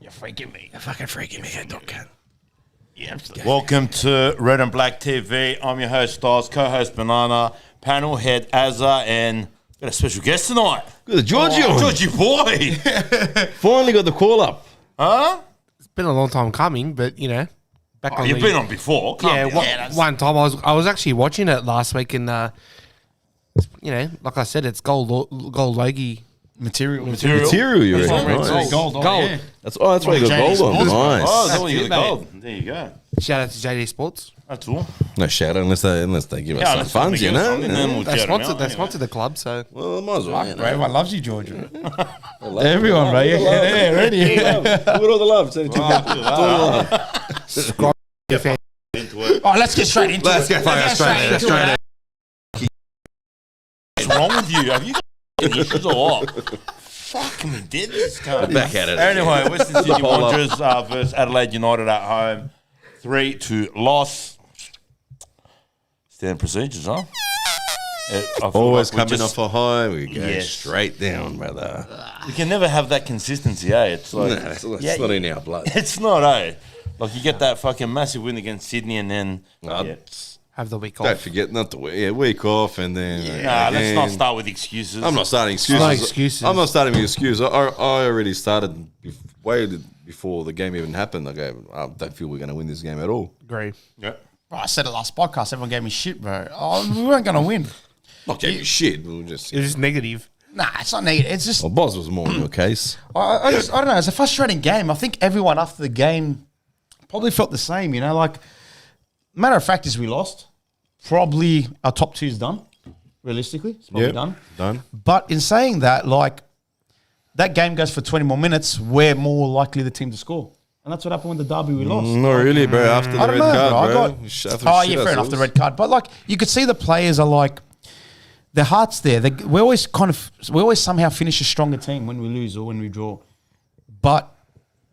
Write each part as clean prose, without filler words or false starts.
You're freaking me. You're fucking freaking me, dog cat. Yeah, absolutely. Welcome to Red and Black TV. I'm your host, Stars, co-host Banana, panel head Azza, and got a special guest tonight. Good, Georgie. Georgie boy. Finally got the call up. Huh? It's been a long time coming, but you know, back on You've the, been on before. one time I was actually watching it last week, and you know, like I said, it's gold leggy Material. Material, you reckon? Nice. Gold. gold. That's why you got gold on. Nice. Oh, that's what you it, got gold. There you go. Shout out to JD Sports. That's all. No shout out unless they give us some let's funds, you know. and then we'll They shout 'em sponsored. out They anyway. sponsored the club, so Well, might as well. You know. Bro, everyone loves you, Georgia. Everyone, bro. Yeah, ready. Give it all the love. Send it to me. Oh, let's get straight into Let's it. get straight into it. What's wrong with you? Have you got issues or what? Fuck me, dead this guy. Back at it. Anyway, Western Sydney Hold up. Wanderers versus Adelaide United at home. 3-2 loss. Standard procedures, huh? I feel Always like we coming off a high, we go Yes. straight down, brother. We can never have that consistency, eh? It's like It's not in our blood. it's not, eh? Like you get that fucking massive win against Sydney and then have the week Don't off. forget not to week off and then let's again. not start with excuses. I'm not starting excuses. No excuses. I'm not starting with excuses. I already started way before the game even happened. I don't feel we're going to win this game at all. Agree. Yeah. Bro, I said it last podcast. Everyone gave me shit, bro. Oh, we weren't going to win. Not gave you shit. We were just. It was negative. Nah, it's not negative. It's just, Well, Boz was more in your case. I don't know. It's a frustrating game. I think everyone after the game probably felt the same, you know. Like, matter of fact is we lost. Probably our top two's done, realistically. It's probably done. But in saying that, like, that game goes for 20 more minutes, we're more likely the team to score. And that's what happened with the derby we lost. Not really, bro. After the I red don't know, card, bro. I bro. got, We shut oh, shit yeah, fair enough, the ourselves. red card. But, like, you could see the players are like, their heart's there. We always somehow finish a stronger team when we lose or when we draw. But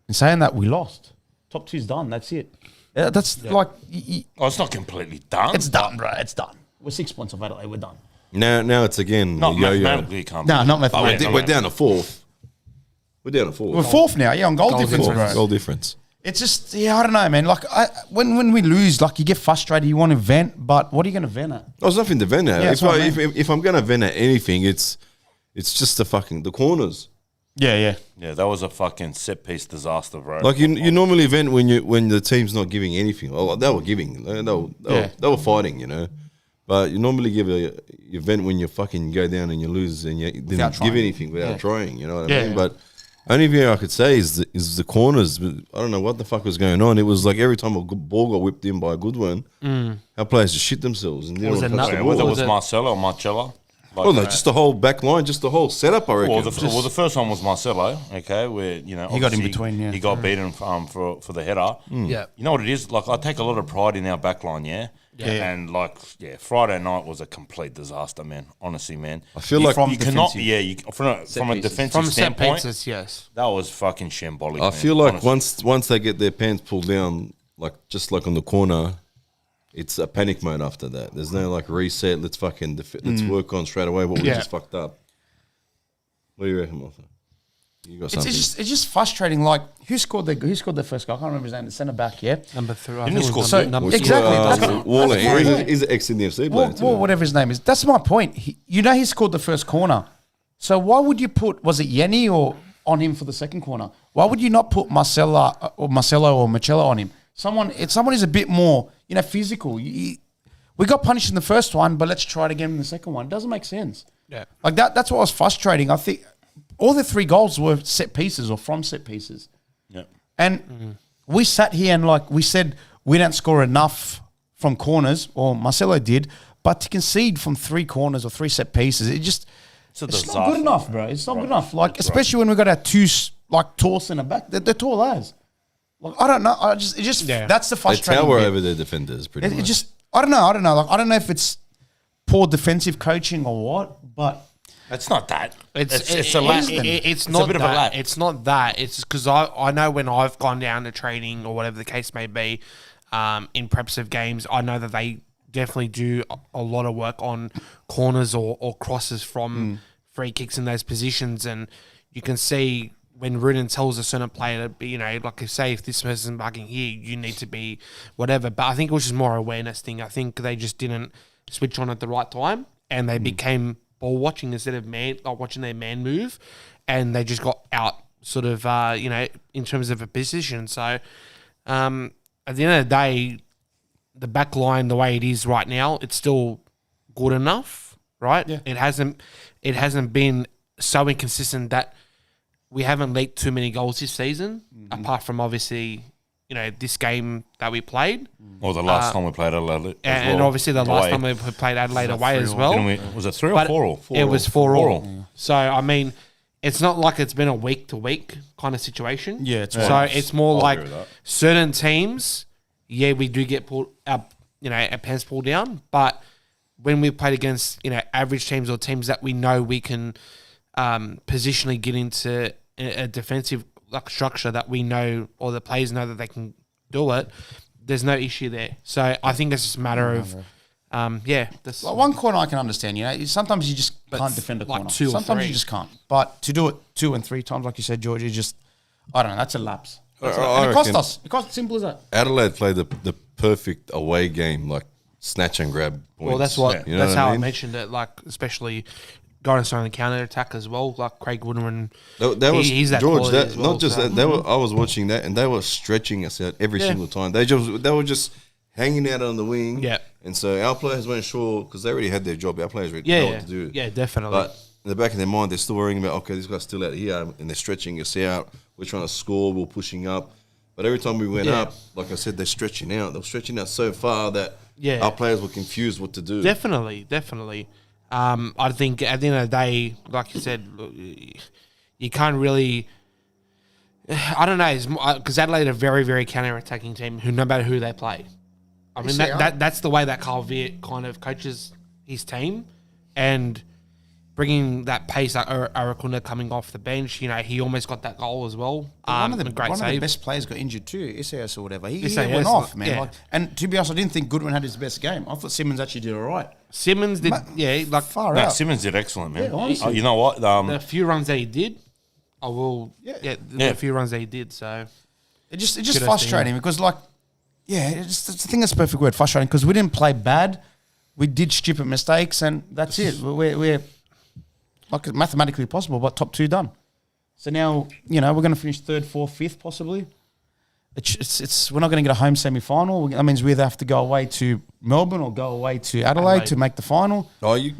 in saying that, we lost. Top two's done. That's it. That's like, Oh, it's not completely done. it's done, bro. It's done. We're 6 points off Adelaide. We're done. Now it's again. Not yo-yo. mathematically, you can't. No, not Oh, mathematically. we're down to fourth. We're down to fourth. We're fourth now, yeah, on goal difference, bro. Goal difference. It's just, I don't know, man. Like, when we lose, like, you get frustrated, you want to vent, but what are you going to vent at? Oh, there's nothing to vent at. Yeah, if, that's what I if I'm going to vent at anything, it's just the corners. Yeah. Yeah, that was a fucking set piece disaster, bro. Like you normally vent when the team's not giving anything. Well, they were giving. They were fighting, you know. But you normally you vent when you fucking go down and you lose and you didn't give trying. anything without trying. You know what I Yeah, mean? yeah. But only thing I could say is the corners. I don't know what the fuck was going on. It was like every time a good ball got whipped in by a good one, our players just shit themselves and they Was don't it touch the not- ball. whether it was was it- Marcelo or Marcella. Like, Well, no, just the whole back line, just the whole setup, I reckon. Well, the first one was Marcelo, okay, where, you know, He got in obviously between, yeah. He got beaten for the header. Yeah. You know what it is? Like, I take a lot of pride in our back line, yeah? And, Friday night was a complete disaster, man. Honestly, man. I feel like you cannot, from a defensive From set standpoint, pieces, yes. that was fucking shambolic, I man, feel like honestly. once they get their pants pulled down, just like on the corner, it's a panic mode after that. There's no like reset. Let's fucking let's work on straight away what we Yeah. just fucked up. What do you reckon, Martha? You got It's something? just frustrating. Like, who scored the first goal? I can't remember his name. The centre back, yeah. Number 3. Didn't he score So two? number exactly, two. that's- Waller. that's my point. He's an ex-NFC player. Well, whatever his name is. That's my point. He scored the first corner. So why would you put, was it Yenny or on him for the second corner? Why would you not put Marcelo or Marcello on him? Someone who's a bit more, physical. We got punished in the first one, but let's try it again in the second one. It doesn't make sense. Yeah. Like that's what was frustrating. I think all the 3 goals were set pieces or from set pieces. Yeah. And we sat here and we said we don't score enough from corners, or Marcelo did, but to concede from 3 corners or 3 set pieces, it's not good enough, bro. It's not good enough. Like, especially when we got our 2 tall centre back. They're tall as. Like, I don't know. That's the They frustrating tower bit. over their defenders pretty much. I don't know. Like, I don't know if it's poor defensive coaching or what, but It's not that. It's a lack. It's a not bit of a that. lack. It's not that. It's because I know when I've gone down to training or whatever the case may be, in preps of games, I know that they definitely do a lot of work on corners or crosses from free kicks in those positions, and you can see when Rudin tells a certain player to be, like say if this person's bugging here, you need to be whatever. But I think it was just more awareness thing. I think they just didn't switch on at the right time, and they became ball watching instead of watching their man move, and they just got out sort of in terms of a position. So at the end of the day, the back line the way it is right now, it's still good enough, right? Yeah. It hasn't been so inconsistent that we haven't leaked too many goals this season, apart from obviously, this game that we played. Or the last time we played Adelaide. And obviously the last time we played Adelaide away as well. Was it 3 or 4 all? It was 4 all. So, I mean, it's not like it's been a week-to-week kind of situation. Yeah, it's So it's more like certain teams, we do get pulled up, our pants pulled down. But when we played against, average teams or teams that we know we can positionally get into a defensive structure that we know or the players know that they can do it, there's no issue there. So I think it's just a matter of, that's Like one corner I can understand. Sometimes you just can't defend a like corner. 2 or Sometimes 3. you just can't. But to do it 2 and 3 times, like you said, George, I don't know. That's a lapse. I And it cost reckon- us. It cost simple as that. Adelaide played the perfect away game, like snatch and grab points. Well, that's what. You know That's what how I mean? mentioned it. Like especially going on the counter attack as well. Like Craig Woodman. That was he's that George. quality That as well, not just so- that. I was watching that, and they were stretching us out every single time. They were just hanging out on the wing. Yeah. And so our players weren't sure because they already had their job. Our players already know Yeah, what to do. yeah, definitely. But in the back of their mind, they're still worrying about, okay, this guy's still out here, and they're stretching us out. We're trying to score. We're pushing up. But every time we went up, like I said, they're stretching out. They were stretching out so far that our players were confused what to do. Definitely. I think at the end of the day, like you said, you can't really. I don't know, because Adelaide are a very, very counter-attacking team who, no matter who they play. I mean, that's the way that Carl Viet kind of coaches his team, and bringing that pace, like Arakuna coming off the bench, he almost got that goal as well. One of the great save. of the best players got injured too, Isaias or whatever. He Isaias, went off, man. yeah. And to be honest, I didn't think Goodwin had his best game. I thought Simmons actually did all right. Simmons did, Far No, out. Simmons did excellent, man. Yeah, honestly. You know what? the few runs that he did, the few runs that he did, so... It just Kudos to frustrating because I think that's the perfect word, frustrating, because we didn't play bad. We did stupid mistakes, and that's it. We're like mathematically possible, but top 2 done. So now, we're going to finish 3rd, 4th, 5th possibly. It's we're not going to get a home semi-final. That means we either have to go away to Melbourne or go away to Adelaide to make the final. Oh, you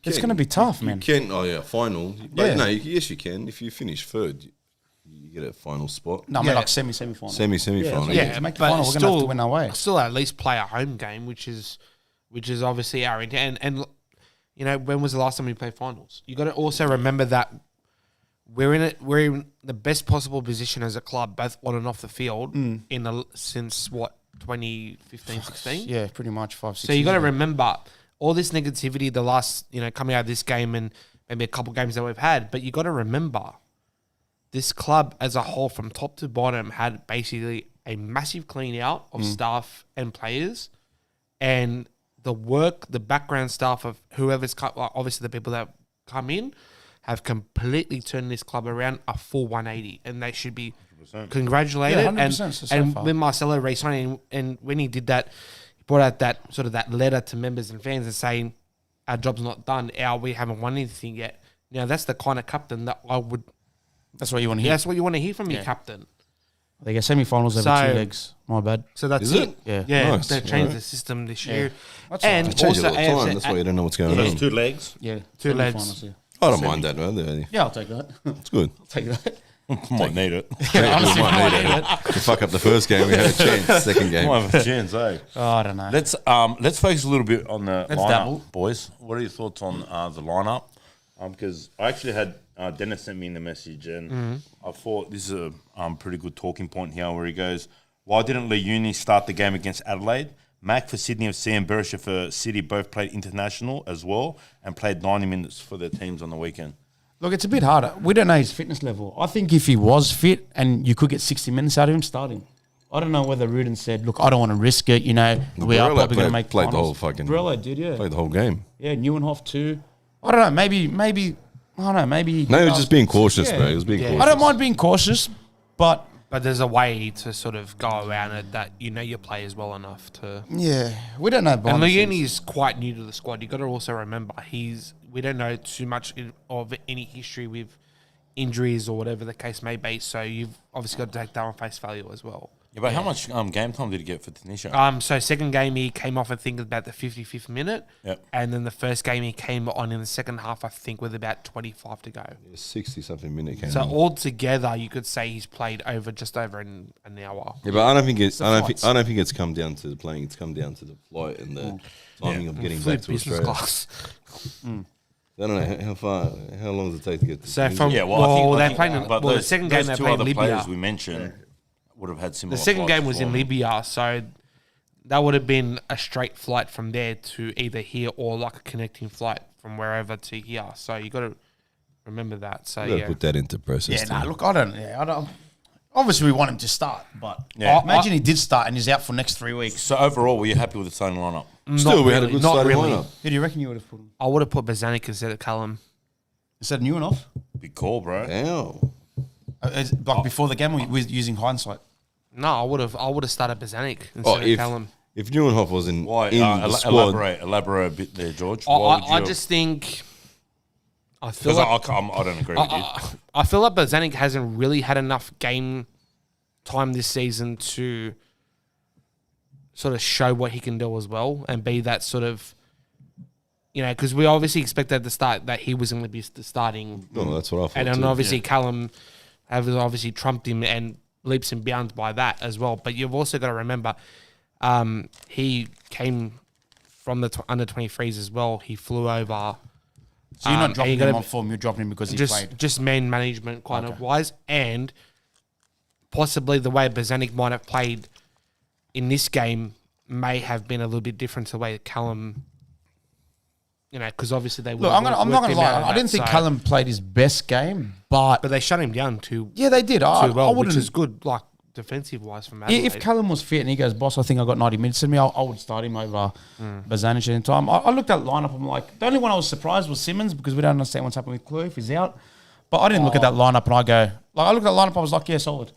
It's can. going to be tough, You man. can. Oh, yeah, final. But Yeah. no, yes, you can. If you finish 3rd, you get a final spot. No, I mean like semi-final. Semi-final. Yeah. To make the final, we're going to have to win our way. Still, at least play a home game, which is obviously our intent. And when was the last time we played finals? You got to also remember that we're in the best possible position as a club, both on and off the field, since 2015, 16. Yeah, pretty much 5, 6 So you got to years. remember all this negativity, the last coming out of this game and maybe a couple games that we've had. But you got to remember, this club as a whole, from top to bottom, had basically a massive clean out of staff and players, and the background staff of whoever's obviously the people that come in have completely turned this club around a full 180, and they should be congratulated. Yeah, 100%, so and far. when Marcelo re-signing, and when he did that, he brought out that sort of that letter to members and fans and saying, our job's not done, we haven't won anything yet. Now that's the kind of captain that I would. That's what you want to hear. That's what you want to hear from your captain. They get semi-finals over So- 2 legs. My bad. So that's Is it. it? Yeah. Nice. They changed Alright. the system this year, That's and alright. They change it also all the time. AFC That's why you don't know what's going There's on. 2 legs. Yeah. Two legs. semi-finals, yeah. I don't mind that, man. Yeah, I'll take that. It's good. I'll take that. Might need it. We might need it. To fuck up the first game, we had a chance. Second game. Might have a chance, eh? Oh, I don't know. Let's focus a little bit on the Let's lineup, dabble. boys. What are your thoughts on the lineup? Because I actually had Dennis sent me in the message, and I thought this is a pretty good talking point here, where he goes, "Why didn't Leuni start the game against Adelaide? Mac for Sydney FC and Berisha for City both played international as well and played 90 minutes for their teams on the weekend." Look, it's a bit harder. We don't know his fitness level. I think if he was fit and you could get 60 minutes out of him, start him. I don't know whether Rudin said, look, I don't want to risk it. We are Barella probably going to make the played the finals. whole fucking. Barella did, yeah. Played the whole game. Yeah, Neuenhoff too. I don't know. Maybe I don't know, maybe... No, he was just being cautious, bro. He was being cautious. I don't mind being cautious, but... But there's a way to sort of go around it that you know your players well enough to... Yeah, we don't know. And Leonie's quite new to the squad. You got to also remember, we don't know too much of any history with injuries or whatever the case may be, so you've obviously got to take that on face value as well. Yeah, but how much game time did he get for Tanisha? So second game he came off, I think, about the 55th minute. Yep. And then the first game he came on in the second half, I think, with about 25 to go. 60-something minute came So on. altogether, you could say he's played just over an hour. Yeah, but I don't think it's come down to the playing. It's come down to the flight and the timing of getting back to Business Australia. class. I don't know how long does it take to get to So from the second game they played in Libya. We mentioned would have had similar. The second game was in them. Libya, so that would have been a straight flight from there to either here or like a connecting flight from wherever to here. So you got to remember that. So you got to put that into process. Yeah, nah, look, I don't. Obviously, we want him to start, but imagine he did start and he's out for next 3 weeks. So overall, were you happy with the starting lineup? Still, we had a good starting lineup. Who do you reckon you would have put him? I would have put Bozanic instead of Callum. Instead of Newen off? Big call, bro. Damn. Like before the game, we're using hindsight. No, I would have started Bozanic instead of Callum. If Neuenhoff was in the squad, elaborate a bit there, George. I just think I feel like I don't agree with you. I feel like Bozanic hasn't really had enough game time this season to sort of show what he can do as well and be that sort of, because we obviously expected at the start that he was going to be starting. No, that's what I thought. And then obviously Callum has obviously trumped him and leaps and bounds by that as well. But you've also got to remember, he came from the under 23s as well. He flew over. So you're not dropping him on form. You're dropping him because he played. Just man management kind of wise, and possibly the way Bozanic might have played in this game may have been a little bit different to the way that Callum. Because obviously they. Look, I'm not going to lie. I didn't think Callum played his best game, but they shut him down too. Yeah, they did. Too well, which is good, like defensive wise from Adelaide. If Callum was fit and he goes, boss, I think I got 90 minutes in me, I would start him over Bozanic any time. I looked at the lineup. I'm like, the only one I was surprised was Simmons because we don't understand what's happening with Clue if he's out. But I didn't look at that lineup and I looked at the lineup. I was like, yeah, solid.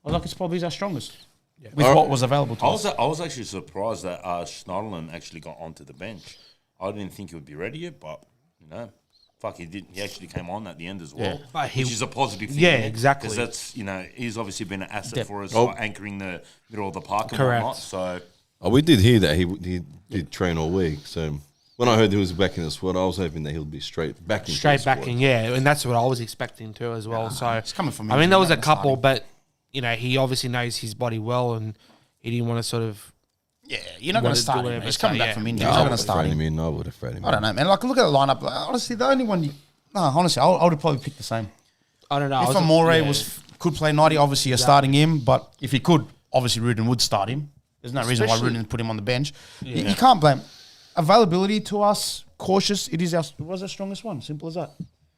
I was like, it's probably our strongest with what was available to us. I was actually surprised that Schneiderlin actually got onto the bench. I didn't think he would be ready yet, but he did. He actually came on at the end as well, which is a positive thing. Yeah, exactly. Because that's he's obviously been an asset for us, like anchoring the middle of the park and whatnot. So we did hear that he did train all week. So when I heard he was back in the squad, I was hoping that he'll be straight back in. And that's what I was expecting too as well. So it's coming from. I mean, there was a couple, but he obviously knows his body well, and he didn't want to sort of. Yeah, you're not going to start him. He's coming back from India. He's not going to start him. I would have thrown him. I don't know, man. Like, look at the lineup. Honestly, the only one. Honestly, I would have probably picked the same. I don't know. If Amore could play 90, obviously you're starting him. But if he could, obviously Rudin would start him. There's no reason why Rudin put him on the bench. Yeah. You can't blame. Availability to us, cautious. It was our strongest one. Simple as that.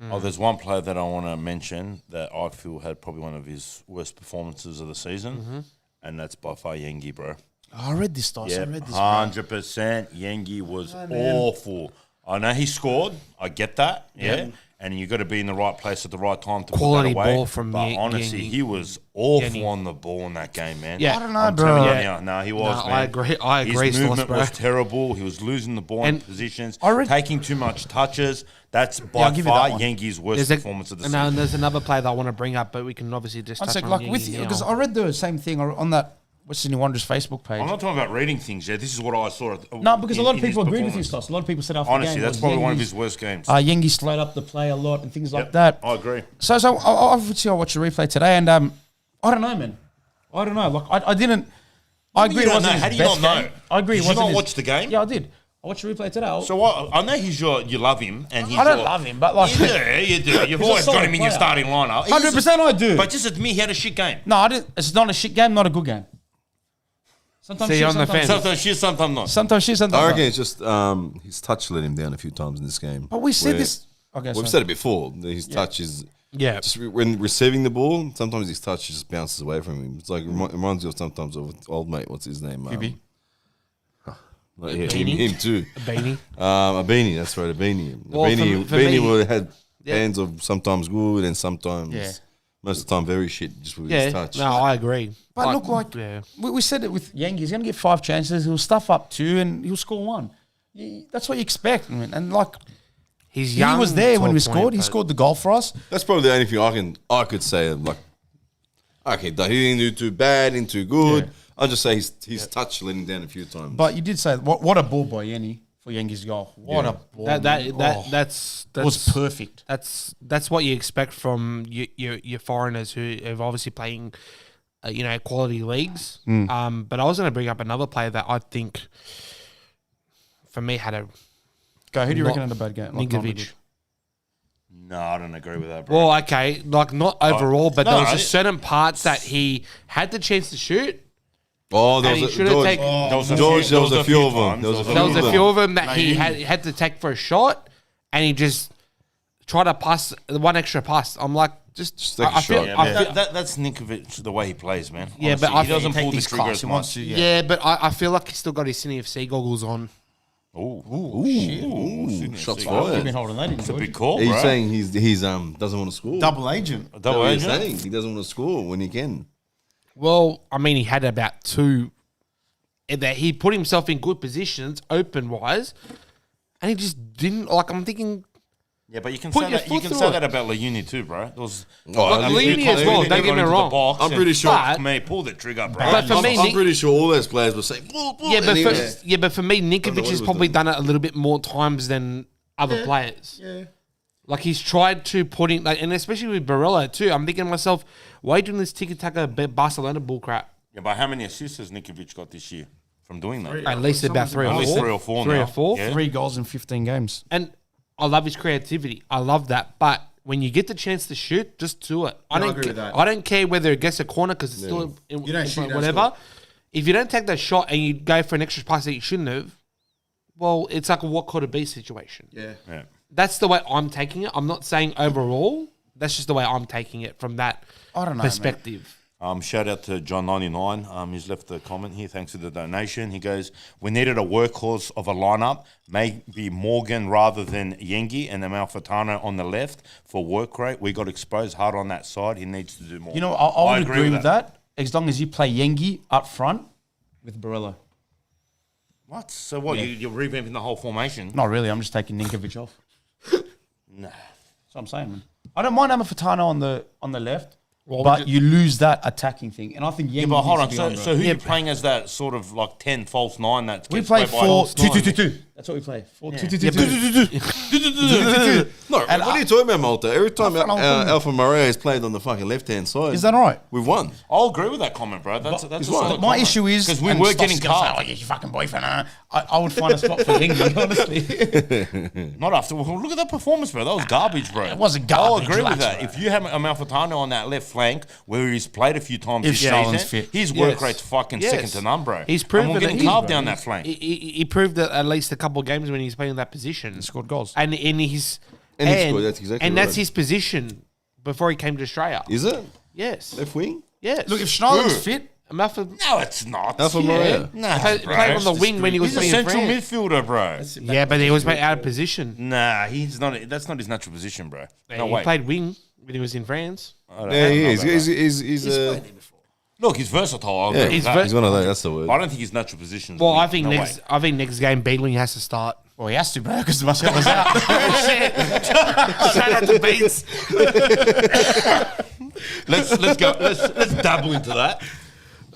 Oh, there's one player that I want to mention that I feel had probably one of his worst performances of the season, and that's by far Yengi, bro. I read this, Doss. Yeah, 100%. Yengi was awful. I know he scored. I get that. Yeah. And you got to be in the right place at the right time to quality put that away. Ball from but honestly, he was awful on the ball in that game, man. Yeah, I don't know, bro. No, he was. No, man. I agree. His movement was terrible. He was losing the ball in positions, taking too much touches. That's by far Yengi's worst performance of the season. And there's another player that I want to bring up, but we can obviously just touch on Yengi because I read the same thing on that. What's Sydney Wanderers Facebook page? I'm not talking about reading things, This is what I saw. No, because a lot of people agreed with his stuff. A lot of people said after the game. Honestly, that's probably one of his worst games. Yengi slowed up the play a lot and things like that. I agree. So obviously I watched the replay today and I don't know, man. I don't know. Like I didn't. I agree. How do you not know? I agree. Did you not watch the game? Yeah, I did. I watched the replay today. So what? I know you love him, and I don't love him, but like you do. You've always got him in your starting lineup. 100% I do. But just admit he had a shit game. No, I didn't. It's not a shit game. Not a good game. Sometimes shit, sometimes shit, sometimes not. Sometimes shit, sometimes I reckon it's just his touch let him down a few times in this game. But we said this. Okay, we've said it before. His touch is just when receiving the ball. Sometimes his touch just bounces away from him. It's like reminds you of sometimes of old mate. What's his name? Phoebe. Him too. A beanie. A beanie. That's right. A beanie. Beanie would have had Hands are sometimes good and sometimes, Yeah. most of the time, very shit just with Yeah, his touch. no, I agree. But look, like we said it with Yang, he's going to get 5 chances. He'll stuff up 2 and he'll score 1. That's what you expect, man. And like He's young. he was there to when a we point, scored. He but- scored the goal for us. That's probably the only thing I could say. Like, okay, he didn't do too bad, didn't too good. Yeah. I'll just say his touch letting down a few times. But you did say what a ball by Yenny for Yengi's goal. What a ball! That's was perfect. That's what you expect from your foreigners who are obviously playing, quality leagues. But I was going to bring up another player that I think, for me, had a Go. Who do you Not reckon had a bad game? Like, Ninkovic. No, I don't agree with that, bro. Well, okay, like not overall, but no, there was just certain parts that he had the chance to shoot. Oh, there And he was a, should have George, taken- There was a George, few- there was a few of them. times. There was a There was a them. few of them that No, he you- had to take for a shot, and he just tried to pass one extra pass. I'm like, just take a I feel, shot. Yeah, I but feel, that's Ninkovic, the way he plays, man. Yeah, but Honestly, I he think doesn't take pull the these trigger class. as He wants much. to. yeah, but I feel like he's still got his Cine FC goggles on. Ooh, Shots I've fired. been holding that in. It's a George. big call, He's bro. saying he's doesn't want to score. Double agent. Double That's what agent. he's saying. He doesn't want to score when he can. Well, I mean, he had about 2 that he put himself in good positions, open wise, and he just didn't. Like, I'm thinking, Yeah, but you can Put say your that. You foot can through say it. that about Leuni too, bro. There was Leuni as well, don't get me wrong. I'm pretty sure- Fuck me, pull the trigger, bro. But for me, I'm Nick- pretty sure all those players were saying, "Pull." yeah, and but he for, was- yeah, but for me, what Ninkovic he has was probably doing. done it a little bit more times than other players. Yeah. Like he's tried to put in, like, and especially with Barella too. I'm thinking to myself, why are you doing this tiki-taka Barcelona bullcrap? Yeah, but how many assists has Ninkovic got this year from doing that? At least about 3 or 4. At least 3 or 4 3 now. or 4. Yeah. 3 goals in 15 games. And I love his creativity. I love that. But when you get the chance to shoot, just do it. I No, I don't. agree with that. I don't care whether it gets a corner because it's still in don't shoot, don't whatever. If you don't take that shot and you go for an extra pass that you shouldn't have, well, it's like a what could it be situation. Yeah. Yeah. That's the way I'm taking it. I'm not saying overall. That's just the way I'm taking it from that I don't know, perspective. Shout out to John99. He's left a comment here. Thanks for the donation. He goes, "We needed a workhorse of a lineup, maybe Morgan rather than Yengi and Amalfitano on the left for work rate. We got exposed hard on that side. He needs to do more." You know, I would agree with that as long as you play Yengi up front with Barella. What? So what? You're revamping the whole formation? Not really. I'm just taking Ninkovic off. Nah. That's what I'm saying, man. I don't mind Amalfitano on the left, Well, but you lose that attacking thing. And I think Yengi Yeah, but hold on. needs to be So, bro. so who you playing as that sort of like 10 false 9 that We gets play played by 4-2-2-2. That's what we play. 4-2-2-2. No, what are you talking about, Malta? Every time That's what I'm talking Alpha Maria has played on the fucking left-hand side, Is that all right? we've won. I'll agree with that comment, bro. That's a solid My issue is because we and were Stoff's getting gonna say, carved. "Oh, yeah, your fucking boyfriend." I would find a spot for Yengi, honestly. Not after. Well, look at that performance, bro. That was garbage, bro. It wasn't I'll garbage, agree with relax, that. bro. If you have Amalfitano on that left flank where he's played a few times If this Shalin's season, fit. his work Yes. rate's fucking Yes. second to none, bro. He's And proven we're getting that he is, carved bro. down that flank. He proved that at least a couple of games when he's playing in that position. Scored goals. And in his And he scored, that's exactly and that's right. his position before he came to Australia. Is it? Yes. Left wing? Yes. Look, if Schneider's fit, Amalfi No, it's not. Alpha Maria. Nah, played bro. on the wing when he was He's a playing in central France. midfielder, bro. Yeah, but he was playing out of position. Nah, he's not. That's not his natural position, bro. No he way. played wing when he was in France. Yeah, he is. He's Look, he's versatile. I'll yeah, agree with that. he's one of those. That's the word. I don't think his natural position. is Well, wing. I think No next. way. I think next game Beedling has to start. well, he has to, bro, because Marcelo's out. Shout out to Beats. Let's go. Let's dabble into that.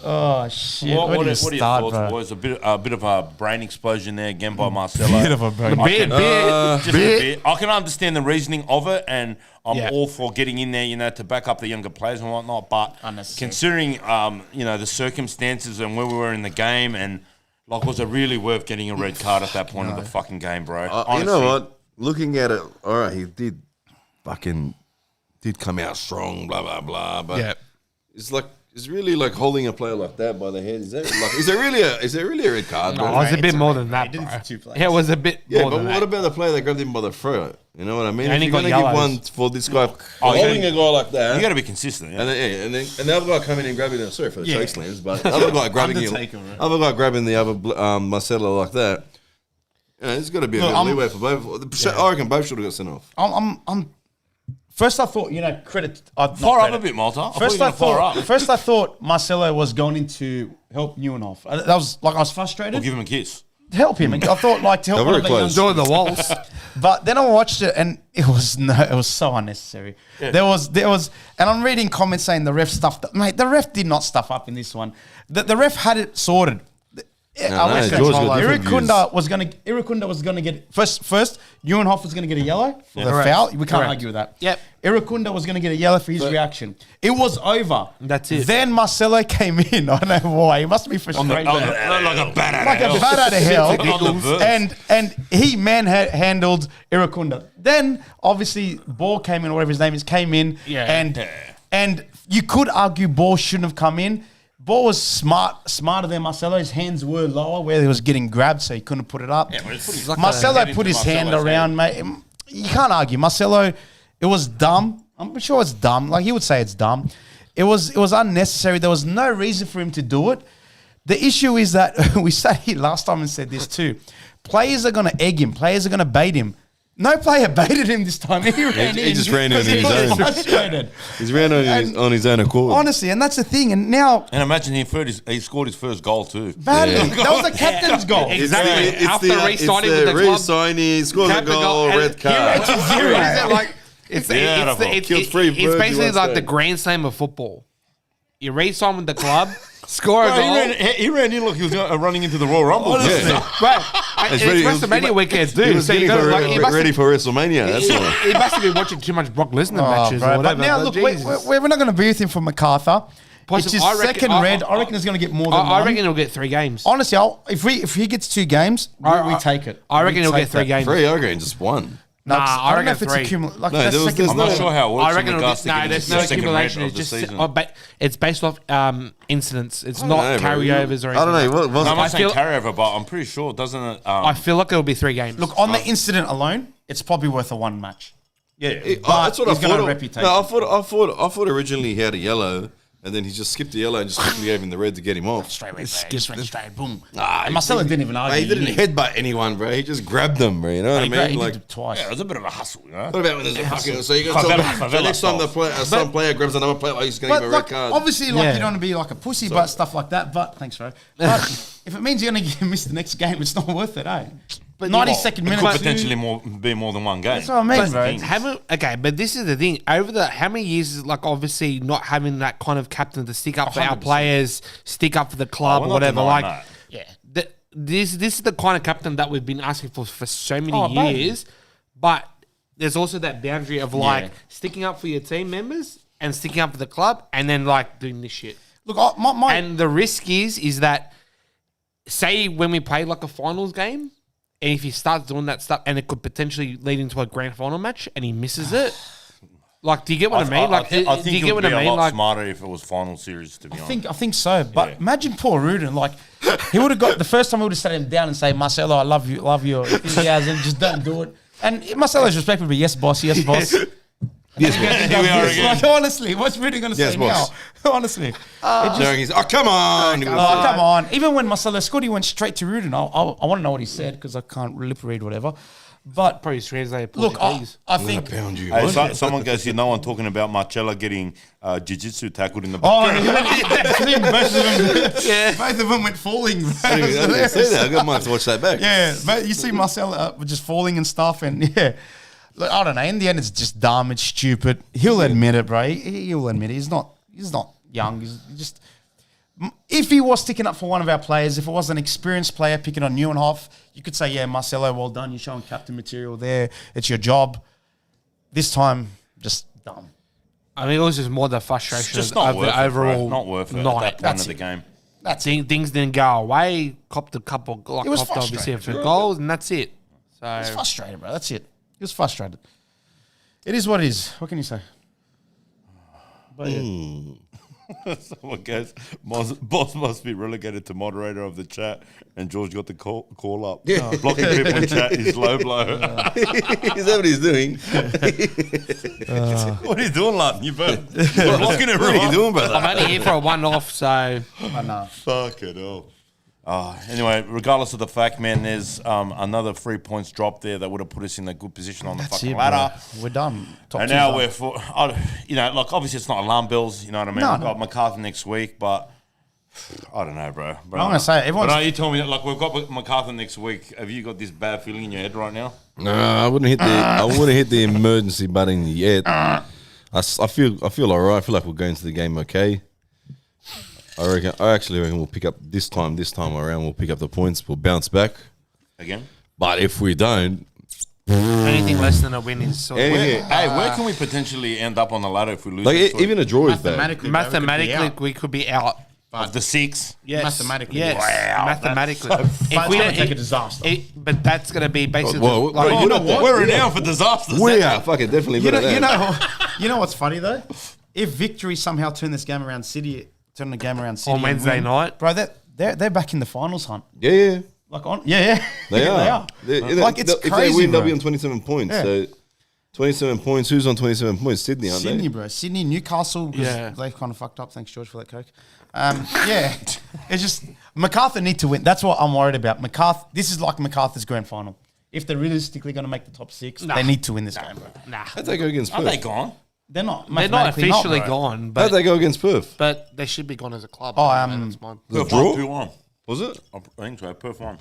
Oh shit! What Where are do you your start, thoughts, bro? boys? A bit of a brain explosion there again by Marcelo. Bit of a brain. I can- Bit. just a bit. I can understand the reasoning of it, and I'm Yeah. all for getting in there, to back up the younger players and whatnot. But Unnecessary. considering, the circumstances and where we were in the game, and like, was it really worth getting a red card at that point of the fucking game, bro? You know what? Looking at it, all right, he did come out strong, blah, blah, blah. But Yeah. it's really like holding a player like that by the head. Is there really a red card, No, bro? it was a bit more than that, He did it bro. for 2 players. Yeah, it was a bit Yeah, more but than what that. about the player that grabbed him by the throat? You know what I mean? Yeah, and If he you're got going to give yellows. one for this guy, Oh, you holding a guy like that, You got to be consistent. Yeah? and then the other guy coming in grabbing him. Sorry for the Yeah. choke slams, but the other guy grabbing him, Undertaker, right? other guy grabbing the other Marcelo like that. There's got to be a Look, bit of I'm- leeway for both. I reckon both should have got sent off. I'm First, I thought, credit. Fire up a bit, Malta. First, I thought Marcelo was going in to help Neuenhoff. That was I was frustrated. We'll give him a kiss. Help him. I thought to help one of the young Join the waltz. But then I watched it and it was so unnecessary. Yeah. There was, and I'm reading comments saying the ref stuffed up. Mate, the ref did not stuff up in this one. The ref had it sorted. Irukunda was gonna get first. Neuenhoff was gonna get a yellow for the foul. We can't argue with that. Yep. Irukunda was gonna get a yellow for his reaction. It was over. That's it. Then Marcelo came in. I don't know why. He must be frustrated. Like a bat out of hell. And he handled Irukunda. Then obviously Ball came in, or whatever his name is, came in. Yeah. And you could argue Ball shouldn't have come in. Ball was smarter than Marcelo. His hands were lower where he was getting grabbed, so he couldn't put it up. Yeah, Marcelo put his hand around, mate. You can't argue. Marcelo, it was dumb. I'm sure it's dumb. Like, he would say it's dumb. It was unnecessary. There was no reason for him to do it. The issue is that we sat here last time and said this too. Players are going to egg him. Players are going to bait him. No player baited him this time. He just ran on his own. Frustrated. He's ran on his own accord. Honestly, and that's the thing. And now... And imagine he scored his first goal too. Badly. Yeah. That was the captain's goal. Exactly. After re-signing with the club. Re-signing, scores a goal, red card. It's basically like the grand slam of football. You re-sign with the club... Score a goal. He ran in like he was running into the Royal Rumble. Right. It's WrestleMania weekends, dude. He was ready for WrestleMania. That's all. He must have been watching too much Brock Lesnar matches or whatever. But now, look, we're not going to be with him for MacArthur. It's his second red. I reckon he's going to get more than one. I reckon he'll get 3 games. Honestly, if he gets 2 games, we take it. I reckon he'll get 3 games. 3, I reckon just 1. No, I reckon if it's accumulated. I'm not sure how it works. I reckon there's no accumulation. It's just it's based off incidents. It's not carryovers or anything. I don't know. I'm not saying carryover, but I'm pretty sure, doesn't it? I feel like it'll be 3 games. Look, on the incident alone, it's probably worth a 1 match. Yeah, that's what I thought. Reputation. No, I thought originally he had a yellow. And then he just skipped the yellow and just quickly gave him the red to get him off. Straight, boom. And Marcelo didn't even argue. He didn't headbutt anyone, bro. He just grabbed them, bro. You know what I mean? He did it twice. Yeah, it was a bit of a hustle, you know? What about when there's a fucking... So you got so next time some player grabs another player, he's going to give him a red card. Obviously, you don't want to be like a pussy, but stuff like that. But thanks, bro. But if it means you're going to miss the next game, it's not worth it, eh? But 92nd minute. It could potentially be more than 1 game. That's what I mean, bro. Okay, but this is the thing. Over how many years is like obviously not having that kind of captain to stick up for our players, stick up for the club or whatever. Like, this is the kind of captain that we've been asking for so many years. But there's also that boundary of like sticking up for your team members and sticking up for the club, and then like doing this shit. Look, and the risk is that, say when we play like a finals game. And if he starts doing that stuff, and it could potentially lead into a grand final match, and he misses it, like, do you get what I mean? Like, I think it would be a lot smarter if it was final series. To be honest, I think so. But imagine poor Rudin. Like, he would have got the first time. We would have sat him down and say, "Marcelo, I love your enthusiasm. Just don't do it." And Marcelo's respectful, but yes, boss. Yes, boss. Yes, here we are again. Like, honestly, what's Rudy going to say now? Honestly. Come on. Come on. Even when Marcelo scored, he went straight to Rudy. I want to know what he said because I can't lip read whatever. But probably translated. Look, I think. Pound you. Hey, someone goes here. No one talking about Marcella getting jiu-jitsu tackled in the back. Both of them went falling. I got mine to watch that back. Yeah, but you see Marcella just falling and stuff, and Look, I don't know. In the end, it's just dumb. It's stupid. He'll admit it, bro. He'll admit it. He's not young. He's just. If he was sticking up for one of our players, if it was an experienced player picking on Neuenhoff, you could say, yeah, Marcelo, well done. You're showing captain material there. It's your job. This time, just dumb. I think it was just more the frustration just not of worth the overall not worth it at that point of the game. That's it. Things didn't go away. Copped a couple, obviously a few goals, and that's it. So it's frustrated, bro. That's it. He was frustrated. It is what it is. What can you say? But Someone goes, boss must be relegated to moderator of the chat, and George got the call up. Yeah. Blocking people in chat is low blow. Is that what he's doing? What are you doing, lad? You're blocking everyone. What are you doing, brother? I'm only here for a one-off, so... Fuck it all. Anyway, regardless of the fact, man, there's another 3 points drop there that would have put us in a good position on the fucking ladder. Bro. We're done. Top And two's now done. we're like obviously it's not alarm bells, you know what I mean? No, We've no. got MacArthur next week, but I don't know, bro. I'm gonna say everyone's. But no, you told me that like we've got MacArthur next week. Have you got this bad feeling in your head right now? No, I wouldn't hit the emergency button yet. I feel alright. I feel like we're going to the game okay. I actually reckon we'll pick up this time around. We'll pick up the points. We'll bounce back Again? But if we don't, Anything less than a win is sort of Anything- Where can we potentially end up on the ladder if we lose? like this week? even a draw is bad. mathematically we could be out. Of the 6. Yes. Mathematically, yes. wow, Mathematically, But if it's we gonna don't take a disaster. but that's going to be basically. Well, like, you know what? We're renowned for disasters. We are fucking definitely You better know, than you know, you know what's funny though? If Victory somehow turn the game around City on and Wednesday win, night, bro, they're back in the finals hunt. Yeah. Like on, yeah, They are. Like it's if crazy, they win, they'll bro. be on 27 points. Yeah. So 27 points. Who's on 27 points? Sydney, aren't Sydney, they? bro. Sydney, Newcastle, because Yeah. they kind of fucked up. Thanks, George, for that coke. Yeah, it's just MacArthur need to win. That's what I'm worried about. MacArthur. This is like MacArthur's grand final. If they're realistically going to make the top 6, they need to win this game, bro. nah, How'd they go against Are Perth? they gone? They're not. they're not mathematically officially bro. gone, How'd but they go against Perth? they should be gone as a club. Oh, that's mine. The Perth draw? 2-1. Was it? I think so. Perth 1.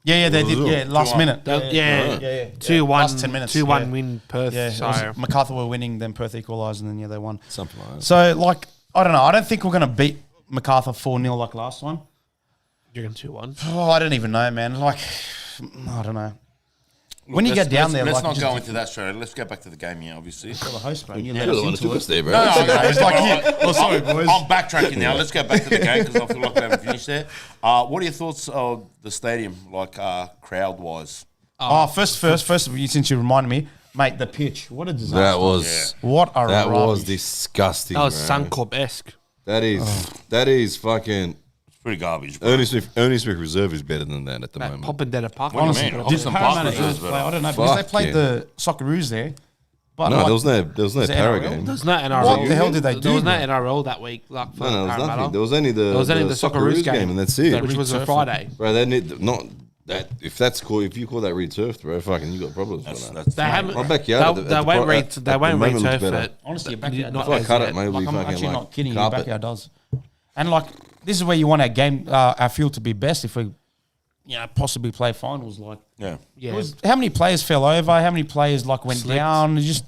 Yeah, they did. Yeah, last 2-1. minute. Yeah, 2-1, Last 10 minutes. 2-1 yeah. win Perth. Yeah, So it was MacArthur were winning, then Perth equalised, and then they won. Something like that. So like, I don't know. I don't think we're going to beat MacArthur 4-0 like last one. you're going 2-1. Oh, I don't even know, man. Like, I don't know. When you get down there, let's like, not just go into that straight. Let's get back to the game here, obviously. the host, man. You You're let the us one that into took it. us there, bro. It's like, oh, sorry, boys. I'm backtracking now. Let's get back to the game because I feel like we haven't finished there. What are your thoughts of the stadium, like crowd-wise? Oh, first, since you reminded me, mate, the pitch. What a disaster. That was That was disgusting. That was bro. Suncorp-esque. That is fucking. It's pretty garbage, bro. Ernie Smith Reserve is better than that at the moment. Poppendetta Park. What do you Honestly, mean? did Austin Parramatta Park Eels was play? better. I don't know because they Fuck played yeah. the Socceroos there. But No, like, there was no it para NRL? game. There's no NRL. What the hell did they do? There was no bro? NRL that week. Like, for No, there was Parramatta. nothing. There was only the Socceroos game, and that's it. which was a Returf. Friday. Bro, they need not that. If that's cool, if you call that returfed, bro, fucking you got problems with that. That's They haven't. My backyard. They won't the moment looks returf better. it. Honestly, your backyard Not does. If I cut as it, yet. maybe Like, I'm fucking actually like not kidding. Your carpet. backyard does. And like, this is where you want our field to be best if we, possibly play finals. Like, yeah. Yeah. how many players fell over? How many players like went Slipped. down? It's